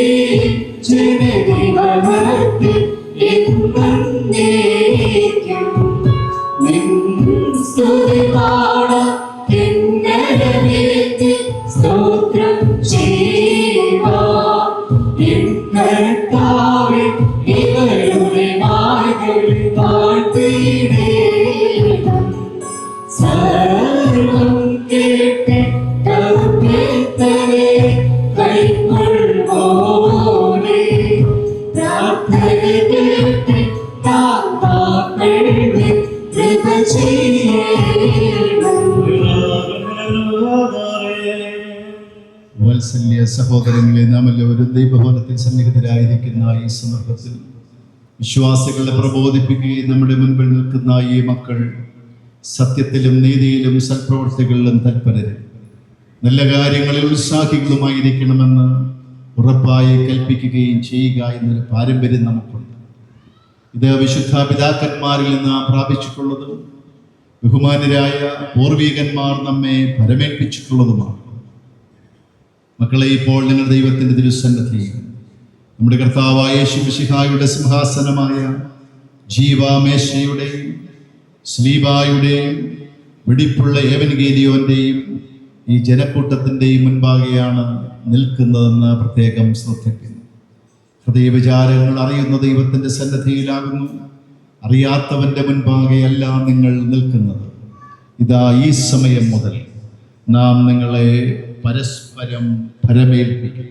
ജനതിവളത്തിൽ എന്നേക്കും. നിൻ സ്തുതി പാടാം കിന്നരമേറ്റി സ്തോത്രം ചെയ്യുവാൻ. എൻ കർത്താവേ, ഇവരുടെ മാർഗ്ഗം താഴ്ത്തിയിടേണം. സർവ്വം കേട്ട് കർത്തനെ കൈക്കൊള്ളുവോനെ. പ്രാർത്ഥന കേട്ട് താത്താക്കളുടെ കൃപ ചെയ്യണം. വാത്സല്യ സഹോദരങ്ങളെ, നാം എല്ലാവരും ദൈവഭവനത്തിൽ സന്നിഹിതരായിരിക്കുന്ന ഈ സന്ദർഭത്തിൽ വിശ്വാസികളെ പ്രബോധിപ്പിക്കുകയും നമ്മുടെ മുൻപിൽ നിൽക്കുന്ന ഈ മക്കൾ സത്യത്തിലും നീതിയിലും സൽപ്രവർത്തികളിലും തൽപരരും നല്ല കാര്യങ്ങളിൽ ഉത്സാഹികളുമായിരിക്കണമെന്ന് ഉറപ്പായി കൽപ്പിക്കുകയും ചെയ്യുക എന്നൊരു പാരമ്പര്യം നമുക്കുണ്ട്. ഇത് വിശുദ്ധ പിതാക്കന്മാരിൽ നിന്ന് പ്രാപിച്ചിട്ടുള്ളതും ബഹുമാനരായ പൂർവികന്മാർ നമ്മെ പരമേൽപ്പിച്ചിട്ടുള്ളതുമാണ്. മക്കളെ, ഇപ്പോൾ നിങ്ങൾ ദൈവത്തിൻ്റെ തിരുസന്നിധിയിൽ നമ്മുടെ കർത്താവായ യേശു മിശിഹായുടെ സിംഹാസനമായ ജീവാമേശയുടെയും സ്ലീബായുടെയും വെടിപ്പുള്ള ഏവൻഗേലിയോന്റെയും ഈ ജനക്കൂട്ടത്തിൻ്റെയും മുൻപാകെയാണ് നിൽക്കുന്നതെന്ന് പ്രത്യേകം ശ്രദ്ധിക്കുന്നു. ഹൃദയവിചാരങ്ങൾ അറിയുന്ന ദൈവത്തിൻ്റെ സന്നിധിയിലാകുന്നു. അറിയാത്തവൻ്റെ മുൻപാകെയല്ല നിങ്ങൾ നിൽക്കുന്നത്. ഇതാ ഈ സമയം മുതൽ നാം നിങ്ങളെ പരസ്പരം പരമേൽപ്പിക്കും.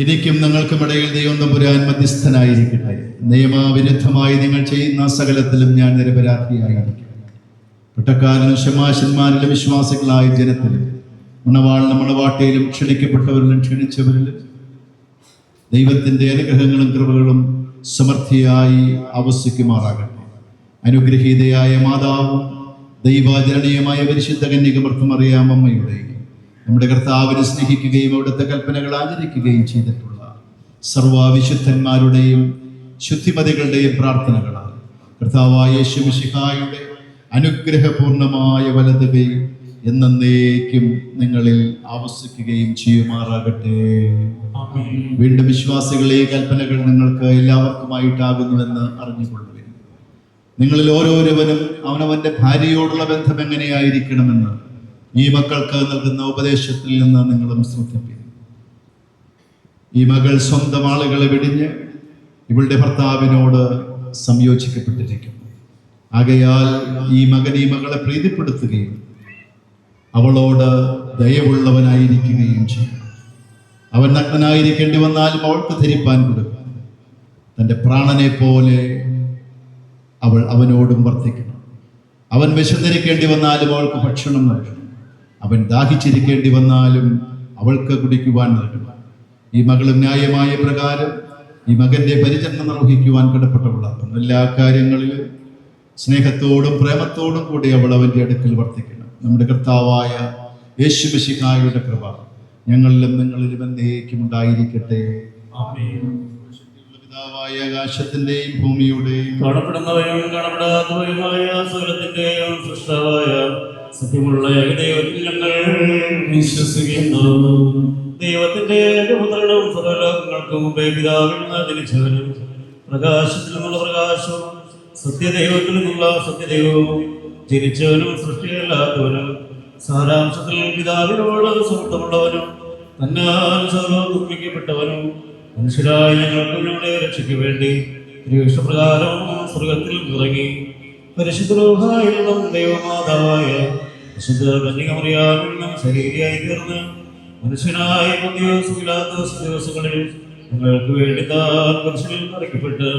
എനിക്കും നിങ്ങൾക്കുമിടയിൽ ദൈവം തമ്പുരാൻ മധ്യസ്ഥനായിരിക്കട്ടെ. നിയമവിരുദ്ധമായി നിങ്ങൾ ചെയ്യുന്ന സകലത്തിലും ഞാൻ നിരപരാധിയായിരിക്കും. കുട്ടക്കാരനും ശമാശന്മാരിലും വിശ്വാസികളായ ജനത്തിലും മണവാളിനും മണവാട്ടിയിലും ക്ഷണിക്കപ്പെട്ടവരിലും ക്ഷണിച്ചവരിലും ദൈവത്തിൻ്റെ അനുഗ്രഹങ്ങളും കൃപകളും സമൃദ്ധിയായി ആവസിക്കുമാറാകട്ടെ. അനുഗ്രഹീതയായ മാതാവും ദൈവാചരണീയമായ പരിശുദ്ധ കന്യകമർത്തമറിയാമമ്മയുടെയും നമ്മുടെ കർത്താവിനെ സ്നേഹിക്കുകയും അവിടുത്തെ കൽപ്പനകൾ ആചരിക്കുകയും ചെയ്തിട്ടുള്ള സർവ്വവിശുദ്ധന്മാരുടെയും ശുദ്ധിമതികളുടെയും പ്രാർത്ഥനകളാൽ കർത്താവായ യേശു മിശിഹായുടെ അനുഗ്രഹപൂർണമായ വലത് കൈ എന്നേക്കും നിങ്ങളിൽ ആവസിക്കുകയും ചെയ്യുമാറാകട്ടെ. വീണ്ടും വിശ്വാസികളെ, കൽപ്പനകൾ നിങ്ങൾക്ക് എല്ലാവർക്കുമായിട്ടാകുന്നുവെന്ന് അറിഞ്ഞുകൊള്ളുവിൻ. നിങ്ങളിൽ ഓരോരുവനും അവനവന്റെ ഭാര്യയോടുള്ള ബന്ധം എങ്ങനെയായിരിക്കണമെന്ന് ഈ മക്കൾക്ക് നൽകുന്ന ഉപദേശത്തിൽ നിന്ന് നിങ്ങളും ശ്രദ്ധിപ്പിക്കും. ഈ മകൾ സ്വന്തം ആളുകളെ വെടിഞ്ഞ് ഇവളുടെ ഭർത്താവിനോട് സംയോജിക്കപ്പെട്ടിരിക്കുന്നു. ആകയാൽ ഈ മകൻ ഈ മകളെ പ്രീതിപ്പെടുത്തുകയും അവളോട് ദയവുള്ളവനായിരിക്കുകയും ചെയ്യും. അവൻ നഗ്നനായിരിക്കേണ്ടി വന്നാലും അവൾക്ക് ധരിപ്പാൻ കൊടുക്കും. തൻ്റെ പ്രാണനെ പോലെ അവൾ അവനോടും വർത്തിക്കണം. അവൻ വിശന്നിരിക്കേണ്ടി വന്നാലും അവൾക്ക് ഭക്ഷണം നൽകണം. അവൻ ദാഹിച്ചിരിക്കേണ്ടി വന്നാലും അവൾക്ക് കുടിക്കുവാൻ നൽകണം. ഈ മകളും ന്യായമായ പ്രകാരം ഈ മകന്റെ പരിചരണം നിർവഹിക്കുവാൻ കടപ്പെട്ടവളാകുന്നു. എല്ലാ കാര്യങ്ങളിലും സ്നേഹത്തോടും പ്രേമത്തോടും കൂടി അവൾ അവൻ്റെ അടുക്കൽ വർത്തിക്കണം. നമ്മുടെ കർത്താവായ യേശു മിശിഹായുടെ കൃപ ഞങ്ങളിലും നിങ്ങളിലും എന്നേക്കും ഉണ്ടായിരിക്കട്ടെ. പിതാവായ ആകാശത്തിന്റെയും ഭൂമിയുടെയും കാണപ്പെടുന്നവയും കാണപ്പെടാത്തവയുമായ സകലത്തിന്റെയും സൃഷ്ടാവായ സത്യമുള്ള ഏകദൈവത്തിൽ ഞങ്ങൾ വിശ്വസിക്കുന്നു. ദൈവത്തിന്റെ പുത്രനും സർവ്വലോകങ്ങൾക്ക് മുമ്പേ പിതാവിൽ നിന്ന് ജനിച്ചവനും പ്രകാശത്തിൽ നിന്നുള്ള പ്രകാശവും സത്യദൈവത്തിൽ നിന്നുള്ള സത്യദൈവവും ജനിച്ചവനും സൃഷ്ടിയല്ലാത്തവനും സാരാംശത്തിൽ പിതാവിനോട് സ്വന്തമുള്ളവനും തന്നാൽ സർവ്വം നിർമ്മിക്കപ്പെട്ടവനും മനുഷ്യരായ ഞങ്ങൾക്കും ഞങ്ങളുടെ രക്ഷയ്ക്ക് വേണ്ടി തിരുവിഷ്ടപ്രകാരം സ്വർഗത്തിൽ ഇറങ്ങി പരിശുദ്ധ ദൈവമാതാവായ വിശുദ്ധ കന്യകമറിയാമിൽ നിന്നും ശരീരയായി തീർന്ന് മനുഷ്യനായ ദിവസങ്ങളിൽ ഞങ്ങൾക്ക് വേണ്ടി താൻ കുരിശിൽ അടയ്ക്കപ്പെട്ട്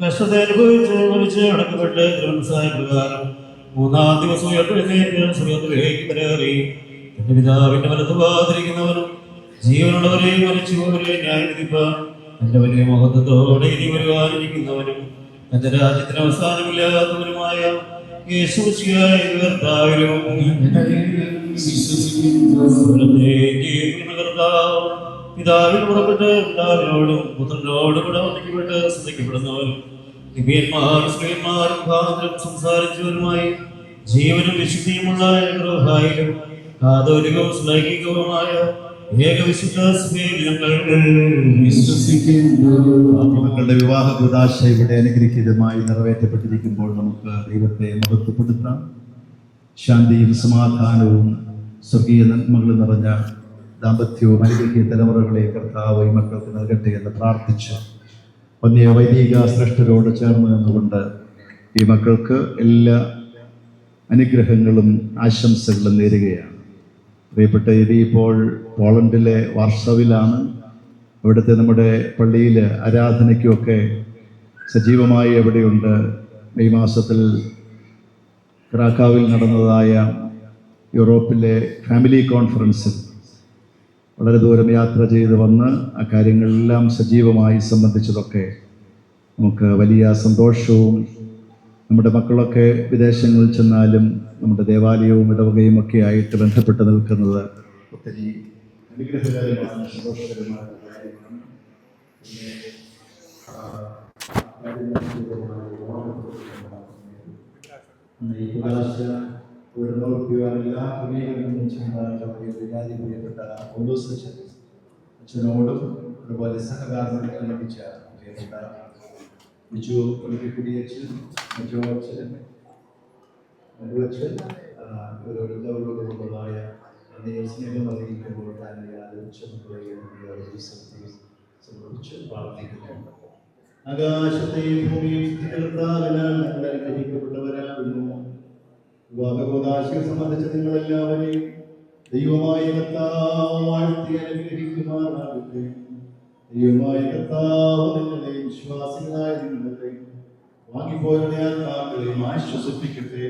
കഷ്ടത്തെ അനുഭവിച്ച് മരിച്ച് അടക്കപ്പെട്ട് തിരുമനസ്സായ പ്രകാരം 3-ാം ദിവസം ഉയർത്തെഴുന്നേറ്റ് സ്വർഗ്ഗത്തിലേക്ക് കരേറി തന്റെ പിതാവിന്റെ വലത്തുഭാഗത്തിരിക്കുന്നവനും ജീവനുള്ളവരെയും മരിച്ചുപോയവരെയും ന്യായവിധിപ്പാൻ തന്റെ വലിയ മഹത്വത്തോടെ ഇനി വരുവാനിരിക്കുന്നവനും തന്റെ രാജ്യത്തിന് അവസാനമില്ലാത്തവനുമായ യേശുമിശിഹായ കർത്താവിലും കർത്താവ് പിതാവിന് പുറപ്പെട്ട് പിതാവിനോടും പുത്രനോടും കൂടെ ഒന്നിക്കപ്പെട്ട് ശ്രദ്ധിക്കപ്പെടുന്നവരും ദിവ്യന്മാർ സ്ത്രീന്മാരും ഭാഗത്തിലും സംസാരിച്ചവരുമായി ജീവനും വിശുദ്ധിയുമുള്ള ഏകരോഹായിലും കാതോലികവും ശ്ലൈഹികവുമായ ഏകവിശുദ്ധ സഭയിൽ ഞങ്ങൾ വിശ്വസിക്കുന്നു. മക്കളുടെ വിവാഹ കൂദാശ ഇവിടെ അനുഗ്രഹീതമായി നിറവേറ്റപ്പെട്ടിരിക്കുമ്പോൾ നമുക്ക് ദൈവത്തെ മഹത്വപ്പെടുത്താം. ശാന്തിയും സമാധാനവും സ്വർഗീയ നന്മകളും നിറഞ്ഞ ദാമ്പത്യവും അനുഗ്രഹീയ തലമുറകളെ കർത്താവ് ഈ മക്കൾക്ക് നൽകട്ടെ എന്ന് പ്രാർത്ഥിച്ച് വന്യ വൈദിക ശ്രേഷ്ഠരോട് ചേർന്ന് നിന്നുകൊണ്ട് ഈ മക്കൾക്ക് എല്ലാ അനുഗ്രഹങ്ങളും ആശംസകളും നേരുകയാണ്. പ്രിയപ്പെട്ട ഇവർ ഇപ്പോൾ പോളണ്ടിലെ വാർഷാവിലാണ്. അവിടുത്തെ നമ്മുടെ പള്ളിയിൽ ആരാധനയ്ക്കുമൊക്കെ സജീവമായി എവിടെയുണ്ട്. മെയ് മാസത്തിൽ ക്രാക്കാവിൽ നടന്നതായ യൂറോപ്പിലെ ഫാമിലി കോൺഫറൻസിൽ വളരെ ദൂരം യാത്ര ചെയ്ത് വന്ന് ആ കാര്യങ്ങളെല്ലാം സജീവമായി സംബന്ധിച്ചതൊക്കെ നമുക്ക് വലിയ സന്തോഷവും, നമ്മുടെ മക്കളൊക്കെ വിദേശങ്ങളിൽ ചെന്നാലും നമ്മുടെ ദേവാലയവും ഇടവകയും ഒക്കെ ആയിട്ട് ബന്ധപ്പെട്ട് നിൽക്കുന്നത് ഒത്തിരി അനുഗ്രഹകരമാണ്, സന്തോഷകരമായ കാര്യമാണ്. അച്ഛനോടും അതുപോലെ സഹകാരണങ്ങൾ ലഭിച്ച പ്രിയപ്പെട്ട ബിജു കുടിയച്ഛൻ, ബിജു അച്ഛൻ, ഗൗരവമുള്ളതായ സ്നേഹം അറിയിക്കുമ്പോൾ തന്നെ സമർപ്പിച്ച് പ്രാർത്ഥിക്കുന്നുണ്ട്. ആകാശത്തെയും ഭൂമിയും അനുഗ്രഹിക്കപ്പെട്ടവരാകുന്നു. വിവാഹകൂദാശയെ സംബന്ധിച്ച് നിങ്ങളെല്ലാവരെയും ദൈവമായ കർത്താവ് വാഴ്ത്തി അനുഗ്രഹിക്കുമാറാകട്ടെ. ദൈവമായ കർത്താവ് നിങ്ങളെ വിശ്വാസികളായ നിങ്ങളെ വാങ്ങിപ്പോയവരുടെ ആത്മാക്കളെയും ആശ്വസിപ്പിക്കട്ടെ.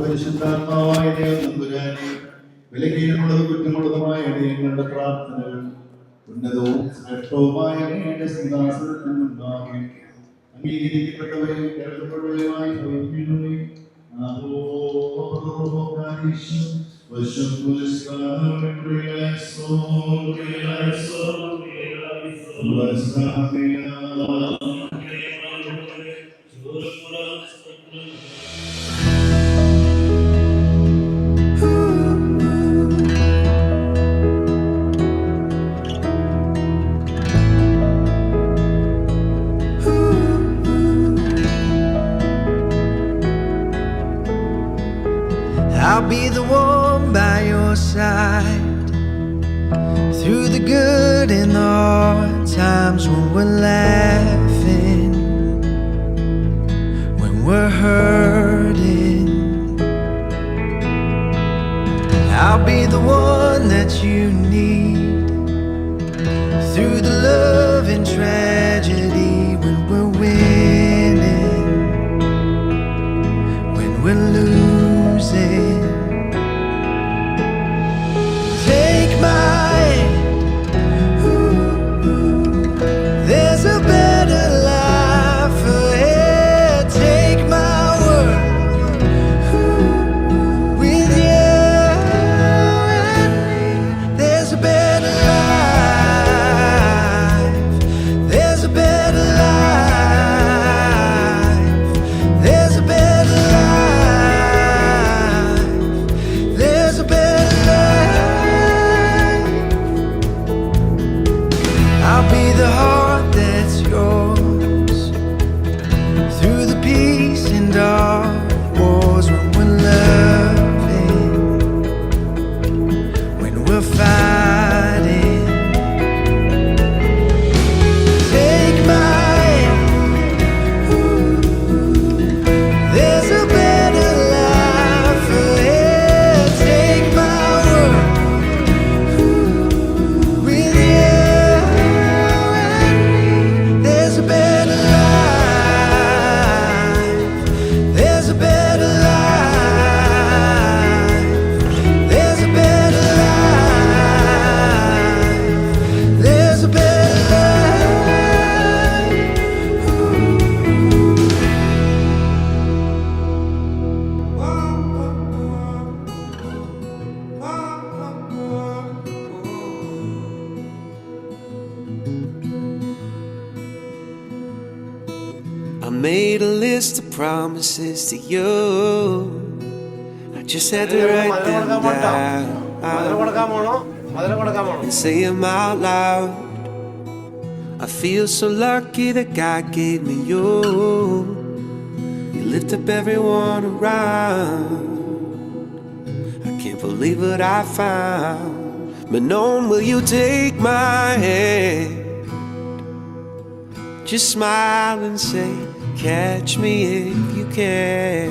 പരിശുദ്ധാത്മാവായ നമ്പുരാനെ വിലകീനമുള്ളത് കുറ്റമുള്ളതുമായ ഞങ്ങളുടെ പ്രാർത്ഥനകൾ ഉന്നതവും ശ്രേഷ്ഠവുമായ സിംഹാസനത്തിൽ നിന്നുണ്ടാകെ അംഗീകരിക്കപ്പെട്ടവരെ കേൾക്കപ്പെട്ടവരുമായി ഭവിക്കണമേ. I'll be the one by your side through the good and the hard times, when we're laughing, when we're hurting. I'll be the one that you need through the love and tragedy, when we're winning, when we're losing. Take my hand, there's a better life ahead. Take my word, with you and me, there's a better list of promises to you. I just had to write them down and say them out loud. I feel so lucky that God gave me you. You lift up everyone around. I can't believe what I found. Manon, will you take my hand? Just smile and say, catch me if you can.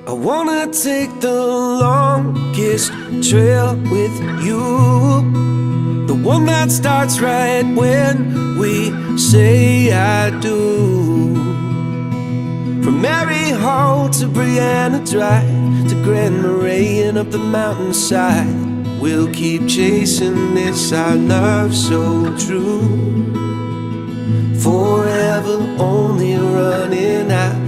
I wanna take the longest trail with you, the one that starts right when we say I do. From Mary Hall to Brianna Drive to Grand Marais and up the mountainside, we'll keep chasing this, our love so true. Forever only running out